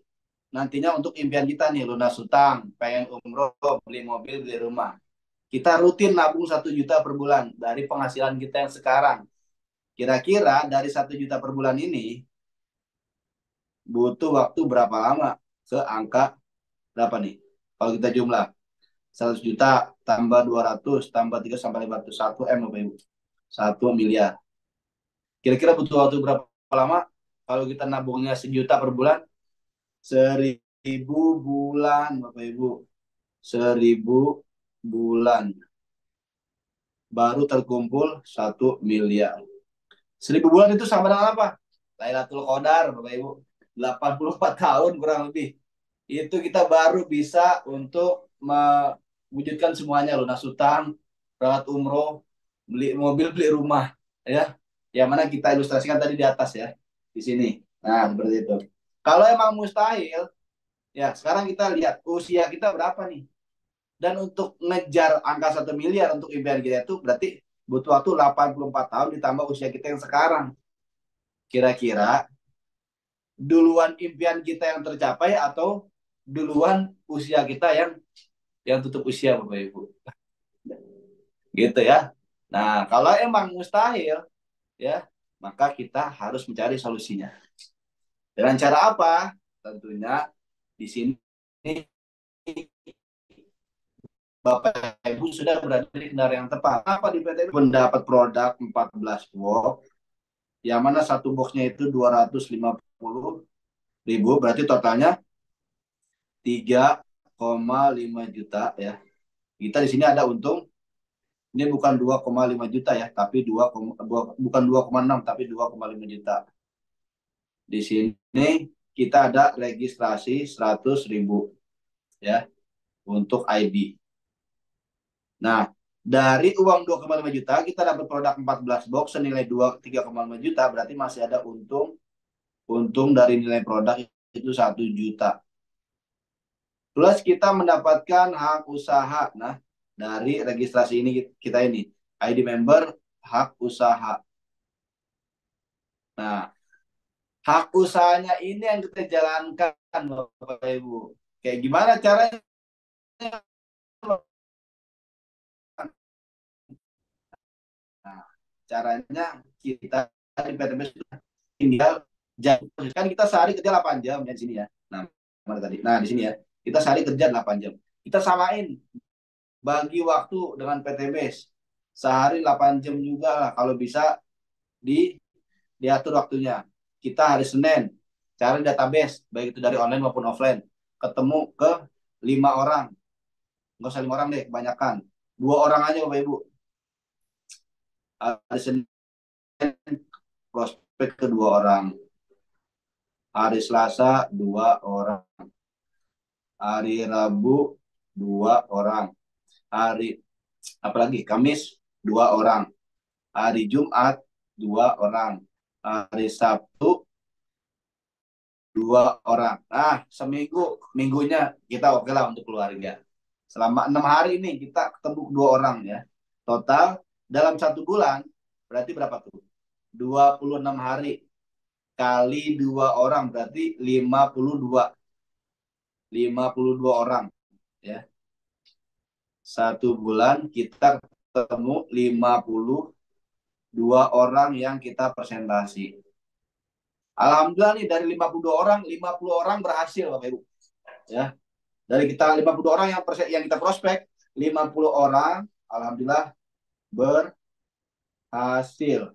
nantinya untuk impian kita nih, lunas hutang, pengen umroh, beli mobil, beli rumah. Kita rutin nabung 1 juta per bulan dari penghasilan kita yang sekarang. Kira-kira dari 1 juta per bulan ini butuh waktu berapa lama ke angka berapa nih? Kalau kita jumlah 100 juta tambah 200 tambah 3 sampai 500, 1 M Bapak Ibu. 1 miliar. Kira-kira butuh waktu berapa lama kalau kita nabungnya 1 juta per bulan? 1.000 bulan Bapak Ibu. 1.000 bulan. Baru terkumpul 1 miliar. 1.000 bulan itu sama dengan apa? Lailatul Qadar, Bapak Ibu. 84 tahun kurang lebih. Itu kita baru bisa untuk mewujudkan semuanya. Lunas hutang, berangkat umroh, beli mobil, beli rumah. Ya, yang mana kita ilustrasikan tadi di atas ya. Di sini. Nah, seperti itu. Kalau emang mustahil, ya sekarang kita lihat usia kita berapa nih. Dan untuk ngejar angka 1 miliar untuk impian kita itu berarti butuh waktu 84 tahun ditambah usia kita yang sekarang. Kira-kira duluan impian kita yang tercapai atau duluan usia kita yang tutup usia Bapak Ibu. Gitu ya. Nah, kalau emang mustahil ya, maka kita harus mencari solusinya. Dengan cara apa? Tentunya di sini Bapak Ibu sudah berada di kendaraan yang tepat. Apa di PT mendapat produk 14 box, yang mana satu boxnya itu 250.000, berarti totalnya 3,5 juta ya. Kita di sini ada untung, ini bukan 2,5 juta ya, tapi bukan 2,6 tapi 2,5 juta. Di sini kita ada registrasi 100.000 ya untuk ID. Nah, Dari uang 2,5 juta, kita dapat produk 14 box senilai 3,5 juta, berarti masih ada untung dari nilai produk itu 1 juta. Plus kita mendapatkan hak usaha. Nah, dari registrasi ini kita ini ID member hak usaha. Nah, hak usahanya ini yang kita jalankan, Bapak Ibu. Kayak gimana caranya? Nah, caranya kita di PTB tinggal kan kita sehari kerja 8 jam ya di sini ya. Nah, mana tadi? Nah, di sini ya. Kita sehari kerja 8 jam. Kita samain bagi waktu dengan PTB. Sehari 8 jam juga lah kalau bisa di diatur waktunya. Kita hari Senin cari database baik itu dari online maupun offline. Ketemu ke 5 orang. Nggak usah 5 orang deh, kebanyakan. 2 orang aja Bapak Ibu. Hari Senin prospek ke 2 orang. Hari Selasa 2 orang. Hari Rabu 2 orang. Hari apalagi Kamis 2 orang. Hari Jumat 2 orang. Hari Sabtu 2 orang. Nah, minggunya kita oke lah untuk keluarga. Selama 6 hari ini kita ketemu 2 orang ya. Total dalam 1 bulan berarti berapa tuh? 26 hari kali 2 orang berarti 52. 52 orang ya. 1 bulan kita ketemu 52 orang yang kita presentasi. Alhamdulillah nih dari 52 orang, 50 orang berhasil Bapak Ibu. Ya. Dari kita 52 orang yang kita prospek, 50 orang alhamdulillah berhasil.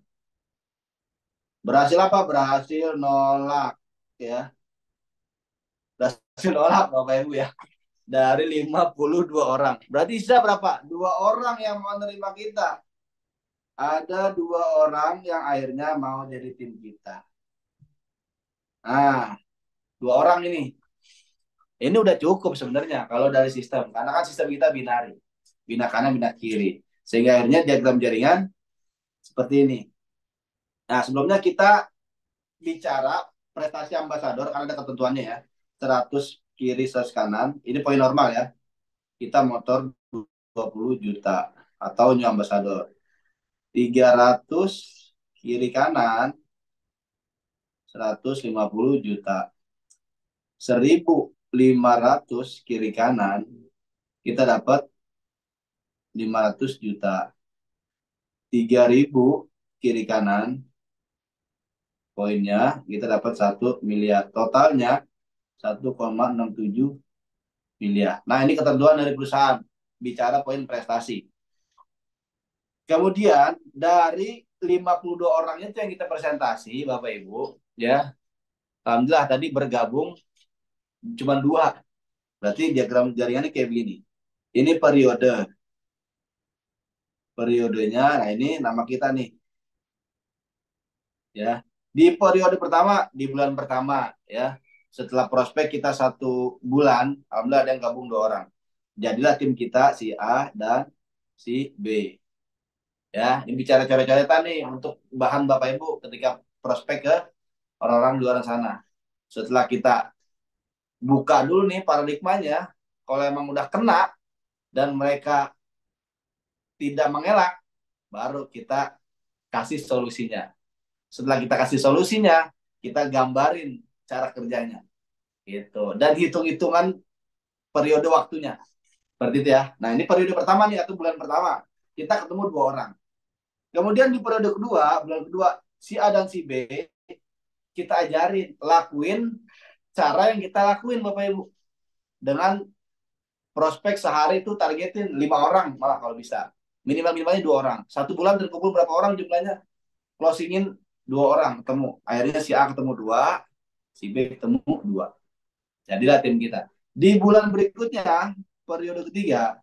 Berhasil apa? Berhasil nolak ya. Berhasil nolak Bapak Ibu ya. Dari 52 orang. Berarti sisa berapa? 2 orang yang mau menerima kita. Ada 2 orang yang akhirnya mau jadi tim kita. Nah, 2 orang ini. Ini udah cukup sebenarnya kalau dari sistem. Karena kan sistem kita binari. Bina kanan, bina kiri. Sehingga akhirnya diagram jaringan seperti ini. Nah, sebelumnya kita bicara prestasi ambasador karena ada ketentuannya ya. 100 kiri 100 kanan. Ini poin normal ya. Kita motor 20 juta atau new ambassador. 300 kiri kanan 150 juta. 1.500 kiri kanan kita dapat 500 juta. 3.000 kiri kanan poinnya kita dapat 1 miliar. Totalnya 1,67 miliar. Nah, ini ketentuan dari perusahaan. Bicara poin prestasi. Kemudian dari 52 orang itu yang kita presentasi, Bapak Ibu, ya. Alhamdulillah tadi bergabung cuma 2. Berarti diagram jaringannya kayak begini. Ini periode. Periodenya, nah ini nama kita nih. Ya. Di periode pertama, di bulan pertama, ya. Setelah prospek kita 1 bulan, alhamdulillah ada yang gabung 2 orang. Jadilah tim kita si A dan si B. Ya, ini bicara coret-coretan nih untuk bahan Bapak Ibu ketika prospek ke orang-orang di luar sana. Setelah kita buka dulu nih paradigmanya, kalau emang udah kena dan mereka tidak mengelak, baru kita kasih solusinya. Setelah kita kasih solusinya, kita gambarin cara kerjanya. Gitu. Dan hitung-hitungan periode waktunya. Seperti itu ya. Nah, ini periode pertama nih atau bulan pertama. Kita ketemu 2 orang. Kemudian di periode kedua, bulan kedua, si A dan si B kita ajarin, lakuin cara yang kita lakuin Bapak Ibu. Dengan prospek sehari itu targetin 5 orang malah kalau bisa. Minimal-minimalnya 2 orang. 1 bulan terkumpul berapa orang jumlahnya? Closingin 2 orang ketemu. Akhirnya si A ketemu 2, si B ketemu 2. Jadilah tim kita. Di bulan berikutnya, periode ketiga,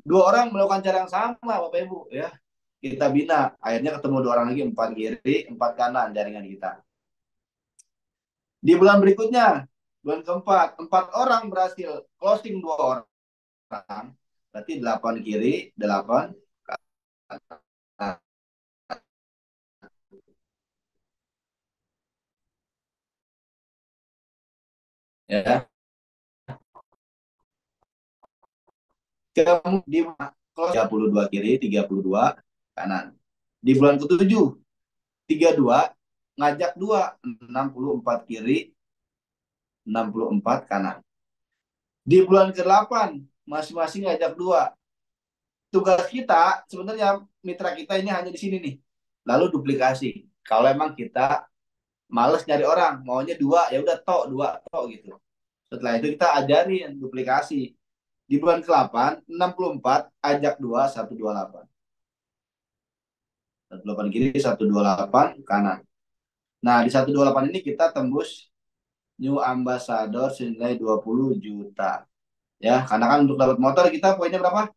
2 orang melakukan cara yang sama Bapak Ibu ya. Kita bina, akhirnya ketemu 2 orang lagi, 4 kiri, 4 kanan jaringan kita. Di bulan berikutnya, bulan keempat, 4 orang berhasil closing 2 orang. Berarti 8 kiri, 8 Ya. Kamu di 32 kiri, 32 kanan. Di bulan ke-7, 32 ngajak 2, 64 kiri, 64 kanan. Di bulan ke-8 masing-masing ngajak 2. Tugas kita sebenarnya mitra kita ini hanya di sini nih. Lalu duplikasi. Kalau emang kita males nyari orang, maunya 2, ya udah tok 2 tok gitu. Setelah itu kita ajarin duplikasi. Di bulan ke-8, 64 ajak 2, 128. 128 kiri, 128 kanan. Nah, di 128 ini kita tembus new ambassador senilai 20 juta. Ya, karena kan untuk dapat motor kita poinnya berapa?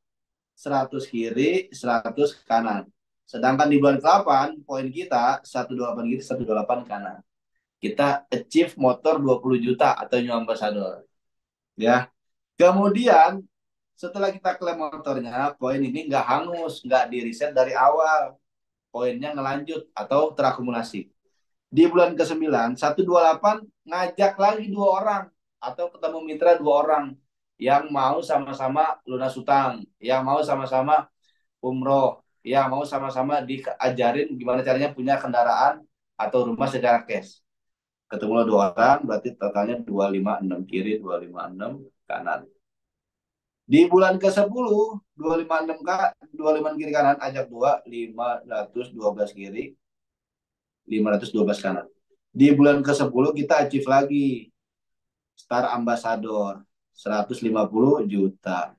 100 kiri, 100 kanan. Sedangkan di bulan ke-8, poin kita 128 kiri, 128 kanan. Kita achieve motor 20 juta atau new ambassador. Ya. Kemudian setelah kita klaim motornya, poin ini nggak hangus, nggak di reset dari awal. Poinnya ngelanjut atau terakumulasi. Di bulan ke-9, 128 ngajak lagi 2 orang atau ketemu mitra 2 orang yang mau sama-sama lunas utang, yang mau sama-sama umroh, yang mau sama-sama diajarin gimana caranya punya kendaraan atau rumah secara cash. Ketemu 2 orang, berarti totalnya 256 kiri, 256 kanan. Di bulan ke-10, 256 kiri kanan, ajak 2, 512 kiri, 512 kanan. Di bulan ke-10 kita achieve lagi Star Ambassador 150 juta.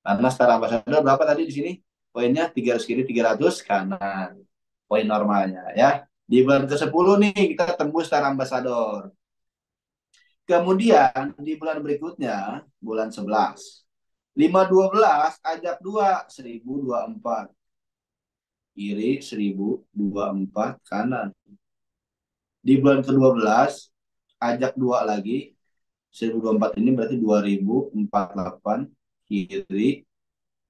Karena Star Ambassador berapa tadi di sini? Poinnya 300 kiri, 300 kanan. Poin normalnya ya. Di bulan ke-10 nih kita tembus Star Ambassador. Kemudian di bulan berikutnya, bulan 11. 512 ajak 2, 1024. Kiri 1024 kanan. Di bulan ke-12 ajak 2 lagi 1024 ini berarti 2048 kiri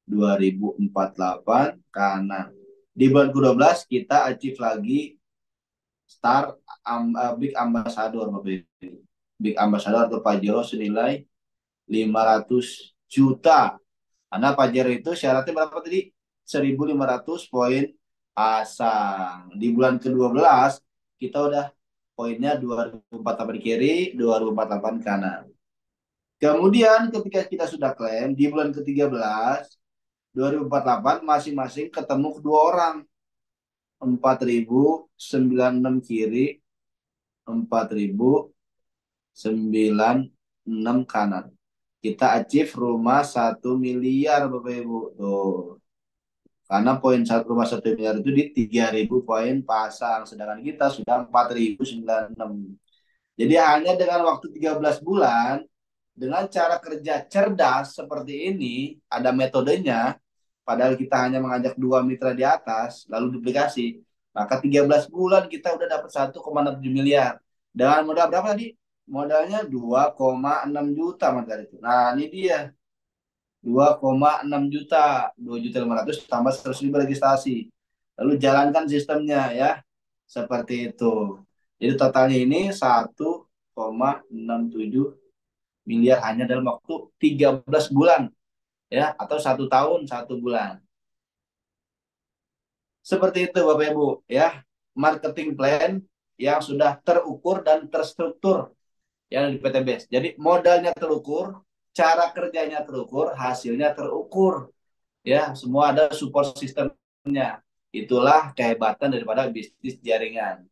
2048 kanan. Di bulan ke-12 kita achieve lagi Star Big Ambassador Big Ambassador atau Pajero senilai 500 juta. Karena Pajero itu syaratnya berapa tadi? 1.500 poin pasang. Di bulan ke-12 kita udah poinnya 2048 kiri, 2048 kanan. Kemudian ketika kita sudah klaim di bulan ke-13 2048 masing-masing ketemu kedua orang. 4.096 kiri, 4.096 kanan. Kita achieve rumah 1 miliar Bapak Ibu. Tuh. Karena poin rumah 1 miliar itu di 3.000 poin pasang. Sedangkan kita sudah 4.096. Jadi hanya dengan waktu 13 bulan, dengan cara kerja cerdas seperti ini, ada metodenya, padahal kita hanya mengajak 2 mitra di atas, lalu duplikasi, maka 13 bulan kita udah dapat 1,67 miliar. Dengan modal berapa tadi? Modalnya 2,6 juta modal itu. Nah ini dia. 2,6 juta, 2.500.000 tambah 100.000 registrasi. Lalu jalankan sistemnya ya. Seperti itu. Jadi totalnya ini 1,67 miliar hanya dalam waktu 13 bulan ya, atau 1 tahun 1 bulan. Seperti itu Bapak Ibu ya. Marketing plan yang sudah terukur dan terstruktur yang di PTBS. Jadi modalnya terukur, cara kerjanya terukur, hasilnya terukur. Ya, semua ada support sistemnya. Itulah kehebatan daripada bisnis jaringan.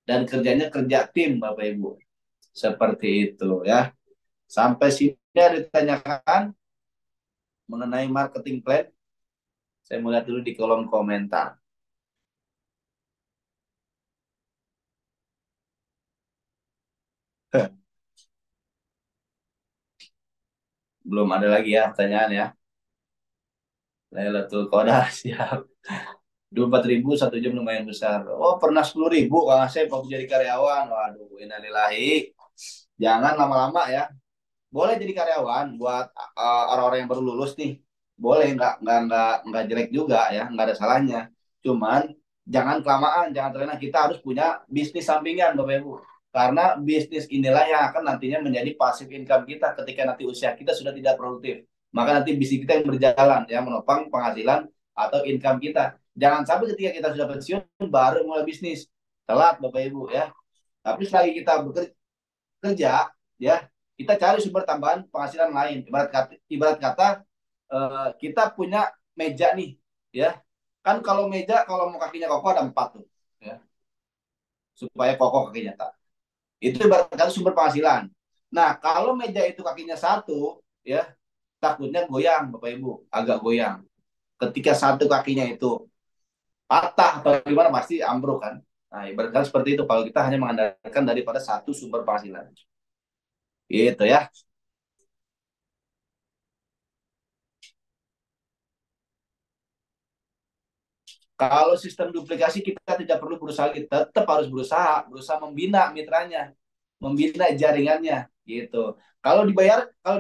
Dan kerjanya kerja tim, Bapak Ibu. Seperti itu ya. Sampai sini ada ditanyakan mengenai marketing plan. Saya mau lihat dulu di kolom komentar. Belum ada lagi ya pertanyaan ya. Lailatul Qadar siap. 24.000 1 jam lumayan besar. Oh pernah 10.000 Kang Asep waktu jadi karyawan. Waduh, innalillahi. Jangan lama-lama ya. Boleh jadi karyawan buat orang-orang yang baru lulus nih. boleh, nggak jelek juga ya, nggak ada salahnya. Cuman jangan kelamaan, jangan terlena. Kita harus punya bisnis sampingan, Bapak Ibu. Karena bisnis inilah yang akan nantinya menjadi passive income kita ketika nanti usia kita sudah tidak produktif. Maka nanti bisnis kita yang berjalan, ya menopang penghasilan atau income kita. Jangan sampai ketika kita sudah pensiun baru mulai bisnis. Telat, Bapak Ibu ya. Tapi selagi kita bekerja, ya kita cari sumber tambahan penghasilan lain. Ibarat kata kita punya meja nih, ya kan kalau meja kalau mau kakinya kokoh ada empat tuh, ya supaya kokoh kakinya tak. Itu ibarat kata sumber penghasilan. Nah kalau meja itu kakinya satu, ya takutnya goyang, Bapak Ibu, agak goyang. Ketika satu kakinya itu patah atau gimana pasti ambruk kan. Nah ibarat kata seperti itu kalau kita hanya mengandalkan daripada satu sumber penghasilan. Gitu ya. Kalau sistem duplikasi kita tidak perlu berusaha, kita tetap harus berusaha membina mitranya, membina jaringannya, gitu. Kalau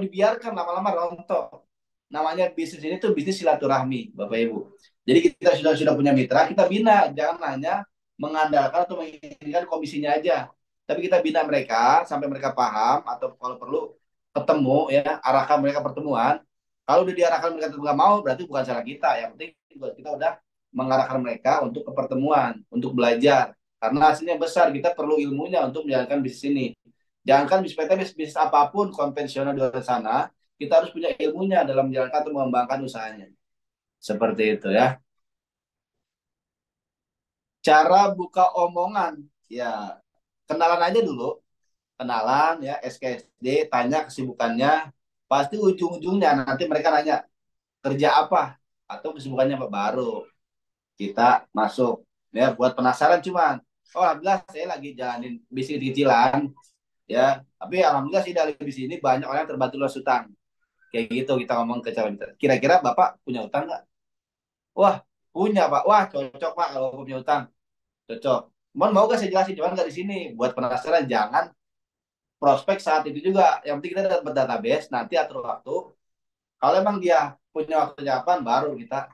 dibiarkan lama-lama rontok. Namanya bisnis ini tuh bisnis silaturahmi, Bapak Ibu. Jadi kita sudah punya mitra, kita bina, jangan hanya mengandalkan atau menginginkan komisinya aja. Tapi kita bina mereka sampai mereka paham atau kalau perlu ketemu ya, arahkan mereka pertemuan. Kalau udah diarahkan mereka tetap nggak mau, berarti bukan salah kita. Yang penting kita udah mengarahkan mereka untuk ke pertemuan, untuk belajar. Karena hasilnya besar, kita perlu ilmunya untuk menjalankan bisnis ini. Jangankan bisnis PT, bisnis apapun konvensional di luar sana, kita harus punya ilmunya dalam menjalankan atau mengembangkan usahanya. Seperti itu ya. Cara buka omongan, ya kenalan aja dulu. Kenalan ya, SKSD, tanya kesibukannya. Pasti ujung-ujungnya nanti mereka nanya, kerja apa? Atau kesibukannya apa baru. Kita masuk. Ya, buat penasaran cuman. Oh, alhamdulillah saya lagi jalanin bisnis cicilan. Ya, tapi alhamdulillah sih dari bisnis ini banyak orang yang terbantu lunas utang. Kayak gitu kita ngomong ke calon mitra. Kira-kira Bapak punya utang nggak? Wah, punya Pak. Wah, cocok Pak kalau punya utang. Cocok. Cuman mau gak saya jelasin? Cuman nggak di sini. Buat penasaran, jangan prospek saat itu juga. Yang penting kita dapat database, nanti atur waktu. Kalau emang dia punya waktu kapan, baru kita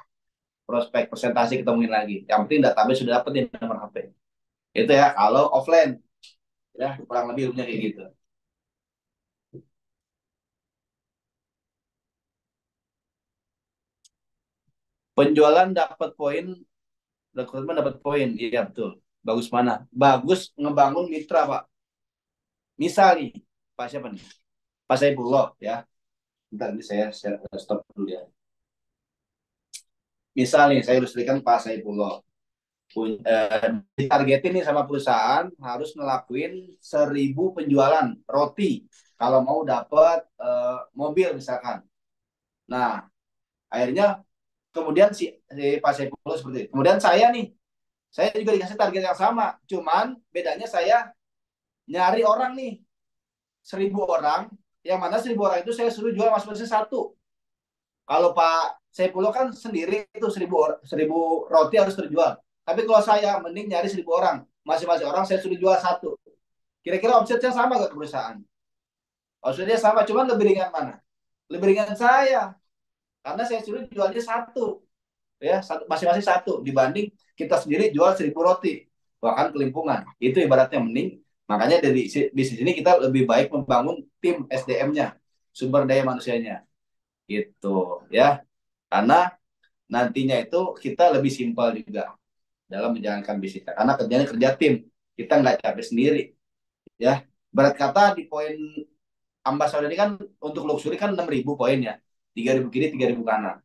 prospek presentasi ketemuin lagi. Yang penting database sudah dapat di nomor HP. Itu ya, kalau offline. Ya, kurang lebih ilmunya kayak gitu. Penjualan dapat poin, rekrutmen dapat poin. Iya, betul. Bagus mana? Bagus ngebangun mitra, Pak. Misal nih, Pak siapa nih? Pak Saifullah ya. Bentar, ini saya stop dulu ya. Misal nih, saya ilustrasikan Pak Saifullah. Ditargetin nih sama perusahaan harus ngelakuin 1.000 penjualan roti kalau mau dapat mobil misalkan. Nah, akhirnya kemudian si Pak Saifullah seperti itu. Kemudian saya juga dikasih target yang sama. Cuman bedanya saya nyari orang nih 1.000 orang, yang mana 1.000 orang itu saya suruh jual masing-masing satu. Kalau Pak Saifullah kan sendiri itu 1.000 roti harus terjual. Tapi kalau saya mending nyari 1.000 orang, masing-masing orang saya suruh jual satu. Kira-kira omsetnya sama gak ke perusahaan? Omsetnya sama, cuman lebih ringan mana? Lebih ringan saya, karena saya suruh jualnya satu, ya masing-masing satu dibanding kita sendiri jual 1.000 roti, bahkan kelimpungan. Itu ibaratnya mending. Makanya dari bisnis ini kita lebih baik membangun tim SDM-nya, sumber daya manusianya, gitu ya. Karena nantinya itu kita lebih simpel juga dalam menjalankan bisnis. Karena kerjanya kerja tim, kita nggak capek sendiri, ya. Berat kata di poin ambassador ini kan untuk luxury kan 6.000 poin ya, 3.000 kiri, 3.000 kanan.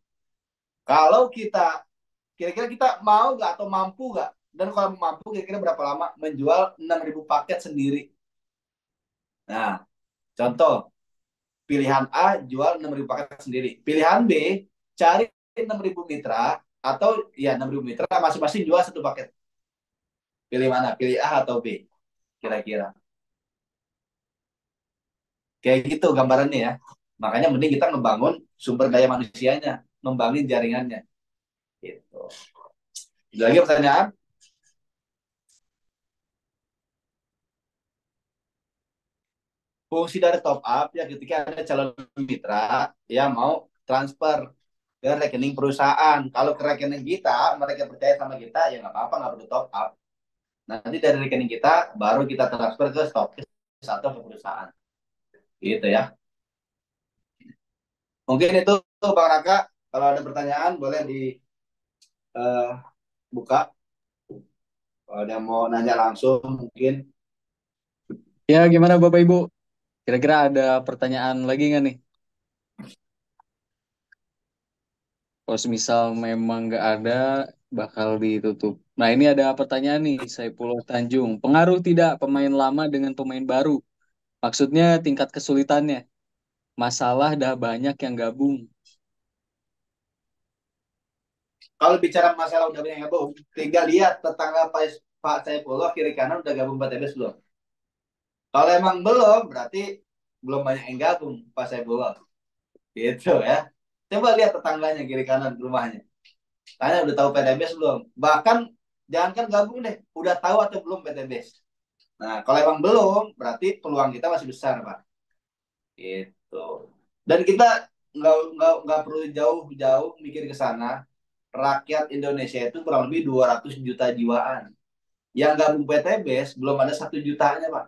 Kalau kita kira-kira kita mau nggak atau mampu nggak? Dan kalau mampu kira-kira berapa lama menjual 6.000 paket sendiri? Nah, contoh pilihan A jual 6.000 paket sendiri. Pilihan B cari 6.000 mitra atau ya 6.000 mitra masing-masing jual satu paket. Pilih mana? Pilih A atau B? Kira-kira. Kayak gitu gambarannya ya. Makanya mending kita ngebangun sumber daya manusianya, membangun jaringannya. Gitu. Ada lagi pertanyaan? Fungsi dari top up ya ketika ada calon mitra yang mau transfer ke rekening perusahaan. Kalau ke rekening kita, mereka percaya sama kita, ya nggak apa-apa, nggak perlu top up. Nanti dari rekening kita, baru kita transfer ke stokis atau ke perusahaan. Gitu ya. Mungkin itu Bang Raka. Kalau ada pertanyaan, boleh dibuka. Kalau ada mau nanya langsung, mungkin. Ya, gimana Bapak Ibu? Kira-kira ada pertanyaan lagi nggak nih? Kalau misal memang nggak ada, bakal ditutup. Nah, ini ada pertanyaan nih, Saifullah Tanjung. Pengaruh tidak pemain lama dengan pemain baru? Maksudnya tingkat kesulitannya. Masalah dah banyak yang gabung. Kalau bicara masalah udah banyak gabung, tinggal lihat tetangga Pak Saifullah kiri kanan udah gabung PTBS belum. Kalau emang belum, berarti belum banyak yang gabung Pak Saifullah. Gitu ya. Coba lihat tetangganya kiri kanan rumahnya. Tanya udah tahu PTBS belum? Bahkan jangankan gabung deh, udah tahu atau belum PTBS. Nah, kalau emang belum, berarti peluang kita masih besar, Pak. Gitu. Dan kita nggak perlu jauh-jauh mikir ke sana. Rakyat Indonesia itu kurang lebih 200 juta jiwaan. Yang gabung PTBS belum ada 1 jutanya, Pak.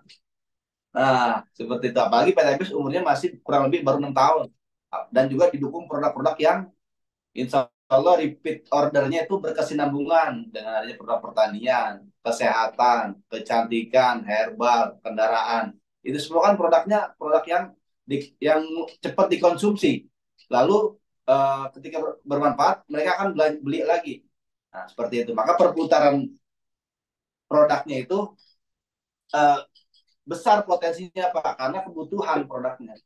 Nah, seperti itu. Apalagi PTBS umurnya masih kurang lebih baru 6 tahun. Dan juga didukung produk-produk yang insya Allah repeat ordernya itu berkesinambungan dengan adanya produk pertanian, kesehatan, kecantikan, herbal, kendaraan. Itu semua kan produknya produk yang cepat dikonsumsi. Lalu ketika bermanfaat mereka akan beli lagi. Nah, seperti itu. Maka perputaran produknya itu uh, besar potensinya Pak karena kebutuhan produknya.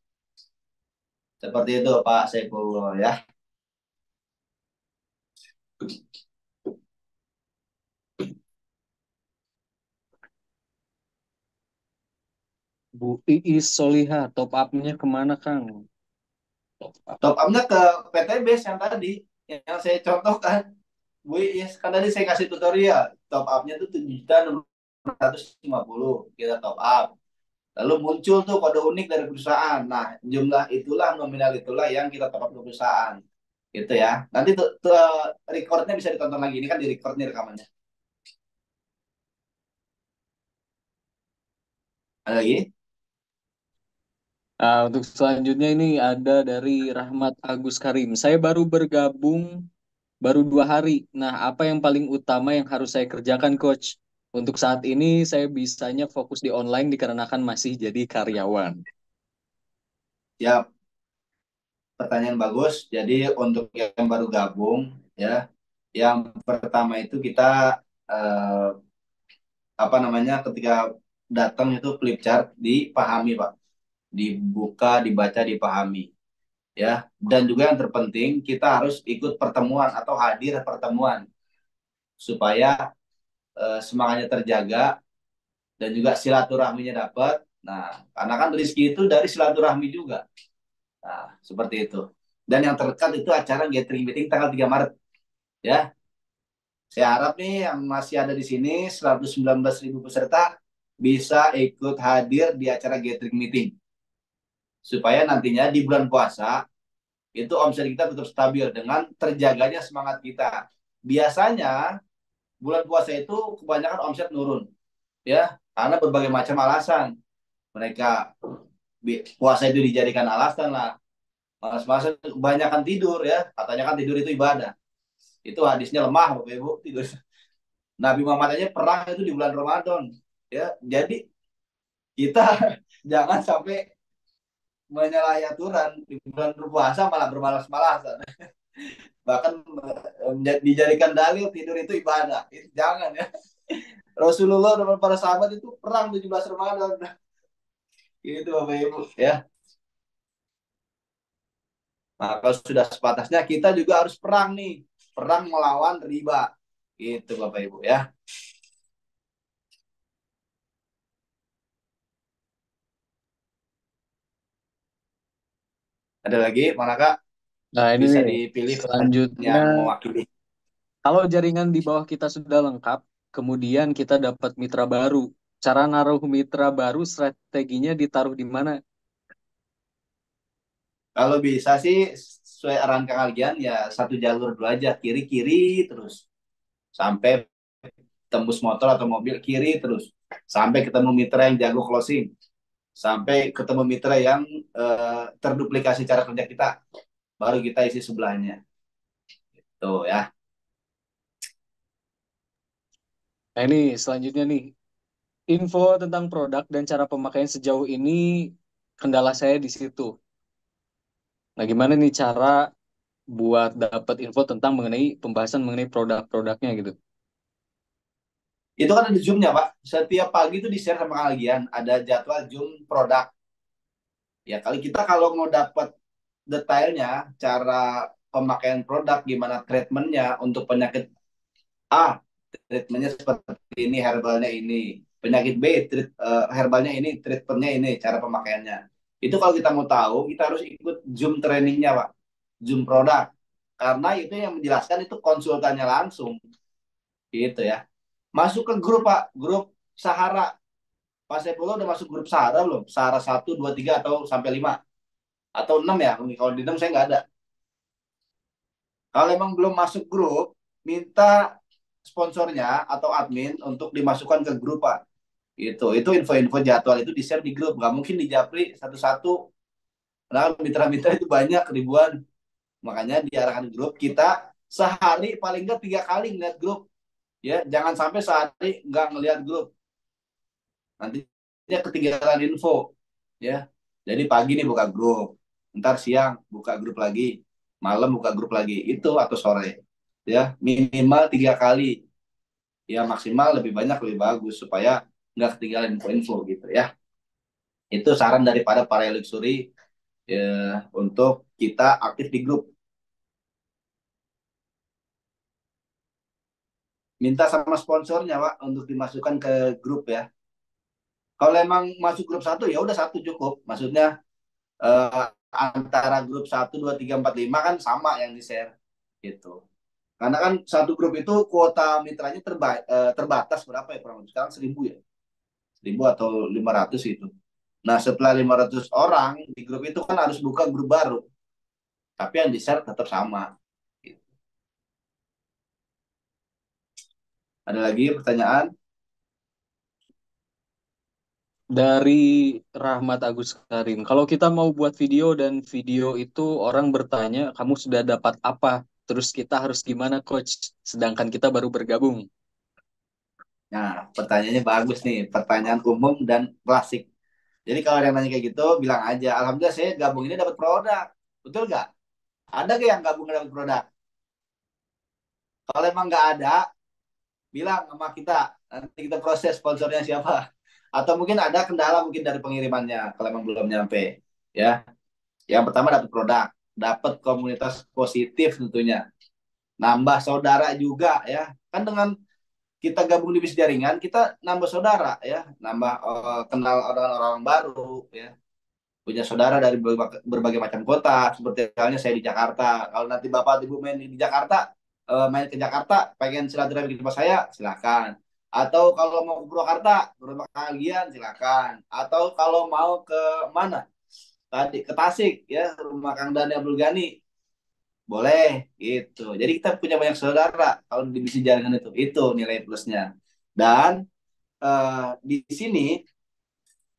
Seperti itu Pak Saifullah ya. Bu Iis Soliha, top up-nya kemana, Kang? Top up. Top up-nya ke PTBS yang tadi yang saya contohkan. Bu, yes, kan tadi saya kasih tutorial. Top up-nya tuh 7.650 kita top up. Lalu muncul tuh kode unik dari perusahaan. Nah, jumlah itulah, nominal itulah yang kita top up ke perusahaan. Gitu ya. Nanti tuh recordnya bisa ditonton lagi. Ini kan di record nih rekamannya. Ada lagi? Nah, untuk selanjutnya ini ada dari Rahmat Agus Karim. Saya baru bergabung baru 2 hari. Nah, apa yang paling utama yang harus saya kerjakan, Coach? Untuk saat ini saya bisanya fokus di online dikarenakan masih jadi karyawan. Ya, pertanyaan bagus. Jadi untuk yang baru gabung, ya, yang pertama itu kita eh, apa namanya ketika datang itu flip chart dipahami Pak, dibuka, dibaca, dipahami, ya. Dan juga yang terpenting kita harus ikut pertemuan atau hadir pertemuan supaya semangatnya terjaga dan juga silaturahminya dapat. Nah, karena kan rezeki itu dari silaturahmi juga. Nah, seperti itu. Dan yang terdekat itu acara gathering meeting tanggal 3 Maret, ya. Saya harap nih yang masih ada di sini 119.000 peserta bisa ikut hadir di acara gathering meeting supaya nantinya di bulan puasa itu omset kita tetap stabil dengan terjaganya semangat kita. Biasanya bulan puasa itu kebanyakan omset nurun, ya, karena berbagai macam alasan. Mereka puasa itu dijadikan alasan lah, malas-malasan, kebanyakan tidur ya, katanya kan tidur itu ibadah. Itu hadisnya lemah Bapak Ibu, tidur. Nabi Muhammad aja perang itu di bulan Ramadan, ya. Jadi kita jangan sampai menyalahi aturan di bulan berpuasa malah bermalas-malasan. Bahkan dijadikan dalil tidur itu ibadah. Itu jangan ya. Rasulullah dan para sahabat itu perang 17 Ramadan. Itu Bapak Ibu ya. Maka sudah sepatasnya kita juga harus perang nih. Perang melawan riba. Itu Bapak Ibu ya. Ada lagi, Manakah Nah, ini bisa nih, dipilih pertanyaan selanjutnya, yang mewakili. kalau jaringan di bawah kita sudah lengkap, kemudian kita dapat mitra baru. Cara naruh mitra baru, strateginya ditaruh di mana? Kalau bisa sih sesuai arahan Kang Algian ya satu jalur dulu aja, kiri-kiri terus sampai tembus motor atau mobil, kiri terus sampai ketemu mitra yang jago closing, sampai ketemu mitra yang terduplikasi cara kerja kita, baru kita isi sebelahnya. Tuh ya. Nah ini selanjutnya nih, info tentang produk dan cara pemakaian sejauh ini kendala saya di situ. Nah gimana nih cara buat dapat info tentang mengenai pembahasan mengenai produk-produknya gitu. Itu kan ada Zoom-nya, Pak. Setiap pagi itu di-share sama Kang Algian, ada jadwal Zoom produk. Ya, kali kita kalau mau dapat detailnya, cara pemakaian produk, gimana treatmentnya untuk penyakit A, treatmentnya seperti ini, herbalnya ini. Penyakit B, herbalnya ini, treatmentnya ini, cara pemakaiannya. Itu kalau kita mau tahu, kita harus ikut Zoom trainingnya, Pak. Zoom produk. Karena itu yang menjelaskan itu konsultannya langsung. Gitu ya. Masuk ke grup, Pak. Grup Sahara. Pak Saifullah udah masuk grup Sahara belum? Sahara 1, 2, 3 atau sampai 5? Atau 6 ya? Kalau di 6 saya nggak ada. Kalau emang belum masuk grup, minta sponsornya atau admin untuk dimasukkan ke grup, Pak. Itu info-info jadwal itu di-share di grup. Nggak mungkin di japri satu-satu. Nah, mitra-mitra itu banyak, ribuan. Makanya diarahkan grup. Kita sehari paling nggak 3 kali ngeliat grup. Ya, jangan sampai sehari nggak ngeliat grup. Nanti dia ketinggalan info. Ya, jadi pagi nih buka grup. Ntar siang buka grup lagi. Malam buka grup lagi. Itu atau sore. Ya, minimal 3 kali. Ya, maksimal lebih banyak lebih bagus supaya nggak ketinggalan info-info gitu ya. Itu saran daripada para luxury ya, untuk kita aktif di grup. Minta sama sponsornya, Pak, untuk dimasukkan ke grup ya. Kalau emang masuk grup satu ya udah satu cukup. Maksudnya eh, antara grup 1, 2, 3, 4, 5 kan sama yang di-share gitu. Karena kan satu grup itu kuota mitranya terbatas berapa ya kurang lebih sekarang 1.000 ya. 1.000 atau 500 itu. Nah, setelah 500 orang di grup itu kan harus buka grup baru. Tapi yang di-share tetap sama. Ada lagi pertanyaan? Dari Rahmat Agus Karim, kalau kita mau buat video dan video itu orang bertanya, kamu sudah dapat apa? Terus kita harus gimana, Coach? Sedangkan kita baru bergabung. Nah, pertanyaannya bagus nih. Pertanyaan umum dan klasik. Jadi kalau ada yang nanya kayak gitu, bilang aja, Alhamdulillah saya gabung ini dapat produk. Betul nggak? Ada nggak yang gabung dapat produk? Kalau emang nggak ada, bilang sama kita. Nanti kita proses sponsornya siapa. Atau mungkin ada kendala mungkin dari pengirimannya, kalau emang belum nyampe. Ya, yang pertama dapat produk, dapat komunitas positif tentunya. Nambah saudara juga ya. Kan dengan kita gabung di bis jaringan, kita nambah saudara ya, nambah kenal orang-orang baru ya, punya saudara dari berbagai macam kota, seperti halnya saya di Jakarta. Kalau nanti Bapak Ibu main di Jakarta, main ke Jakarta, pengen silaturahmi di tempat saya, silakan. Atau kalau mau ke Purwakarta, ke rumah kalian, silakan. Atau kalau mau ke mana? Tadi ke Tasik ya, rumah Kang Dani Abdul Ghani, boleh gitu. Jadi kita punya banyak saudara kalau di bisnis jaringan itu nilai plusnya. Dan di sini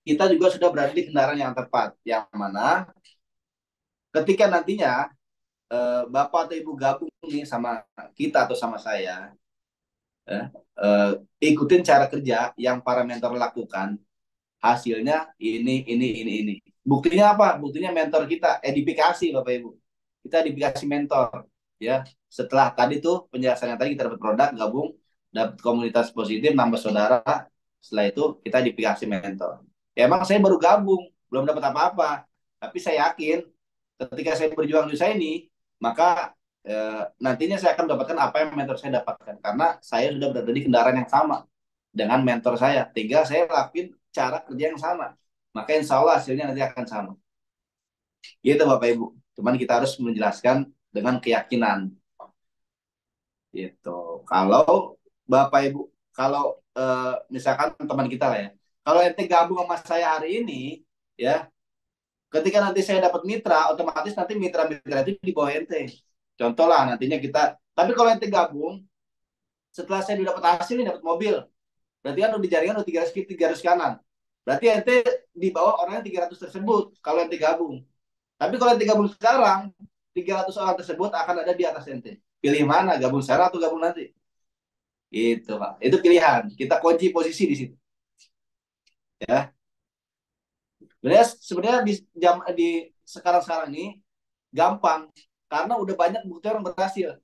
kita juga sudah berada di kendaraan yang tepat, yang mana ketika nantinya Bapak atau Ibu gabung nih sama kita atau sama saya, ya, eh, ikutin cara kerja yang para mentor lakukan, hasilnya ini. Buktinya apa? Buktinya mentor kita edifikasi, Bapak Ibu. Kita edifikasi mentor, ya. Setelah tadi tuh penjelasannya tadi kita dapat produk, gabung, dapat komunitas positif, nambah saudara. Setelah itu kita edifikasi mentor. Ya emang saya baru gabung, belum dapat apa-apa. Tapi saya yakin ketika saya berjuang di saya ini, maka nantinya saya akan mendapatkan apa yang mentor saya dapatkan. Karena saya sudah berada di kendaraan yang sama dengan mentor saya. Tinggal saya lakuin cara kerja yang sama. Maka insya Allah hasilnya nanti akan sama. Gitu Bapak Ibu. Cuman kita harus menjelaskan dengan keyakinan. Gitu. Kalau Bapak Ibu, kalau misalkan teman kita lah ya, kalau ente gabung sama saya hari ini, ya Ketika nanti saya dapat mitra, otomatis nanti mitra-mitra itu di bawah ente. Contoh lah nantinya kita. Tapi kalau ente gabung, setelah saya dapat hasil nih, dapat mobil, berarti kan udah jaringan udah 300 kiri, 300 kanan. Berarti ente di bawah orang yang 300 tersebut kalau ente gabung. Tapi kalau ente gabung sekarang, 300 orang tersebut akan ada di atas ente. Pilih mana, gabung sekarang atau gabung nanti? Itu Pak. Itu pilihan. Kita kunci posisi di situ. Ya. Sebenarnya di sekarang-sekarang ini gampang karena udah banyak bukti orang berhasil.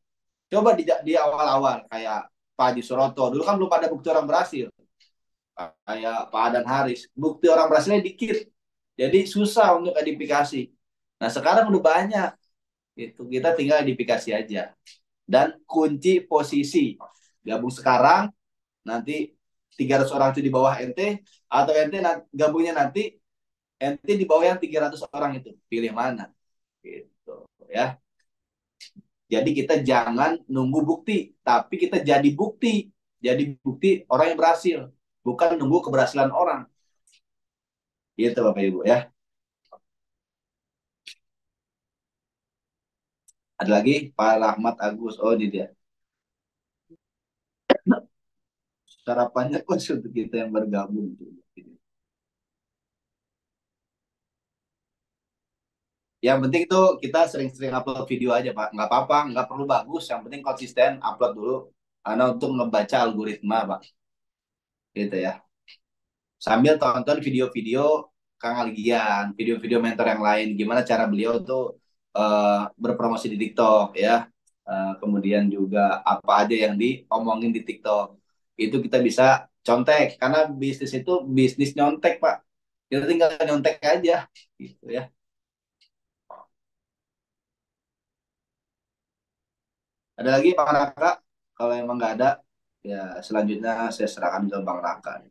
Coba di awal-awal kayak Pak Haji Suroto, dulu kan belum ada bukti orang berhasil. Kayak Pak Adan Haris, bukti orang berhasilnya dikit. Jadi susah untuk edifikasi. Nah, sekarang udah banyak. Itu kita tinggal edifikasi aja. Dan kunci posisi. Gabung sekarang, nanti 300 orang itu di bawah ente, atau ente gabungnya nanti ente di bawah yang 300 orang itu. Pilih mana? Gitu ya. Jadi kita jangan nunggu bukti, tapi kita jadi bukti. Jadi bukti orang yang berhasil, bukan nunggu keberhasilan orang. Gitu Bapak Ibu ya. Ada lagi Pak Rahmat Agus. Oh ini dia. Sarapannya kok untuk kita yang bergabung. Yang penting itu kita sering-sering upload video aja Pak. Nggak apa-apa, nggak perlu bagus. Yang penting konsisten upload dulu. Karena untuk ngebaca algoritma Pak. Gitu ya. Sambil tonton video-video Kang Algian, video-video mentor yang lain. Gimana cara beliau tuh berpromosi di TikTok ya. Kemudian juga apa aja yang diomongin di TikTok. Itu kita bisa contek. Karena bisnis itu bisnis nyontek Pak. Kita tinggal nyontek aja. Gitu ya. Ada lagi Bang Raka? Kalau emang nggak ada, ya selanjutnya saya serahkan ke Bang Raka.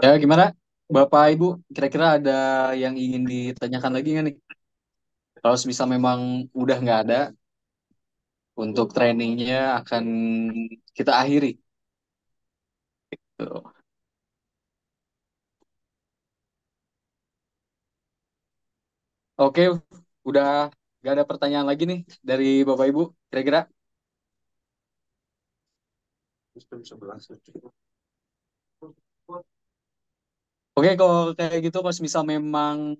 Ya, gimana? Bapak, Ibu, kira-kira ada yang ingin ditanyakan lagi nggak nih? Kalau misal memang udah nggak ada, untuk trainingnya akan kita akhiri. Tuh. Oke, udah nggak ada pertanyaan lagi nih dari Bapak Ibu, kira-kira. Oke, kalau kayak gitu, kalau misal memang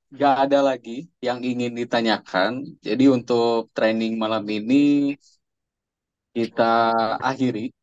nggak ada lagi yang ingin ditanyakan, jadi untuk training malam ini kita akhiri.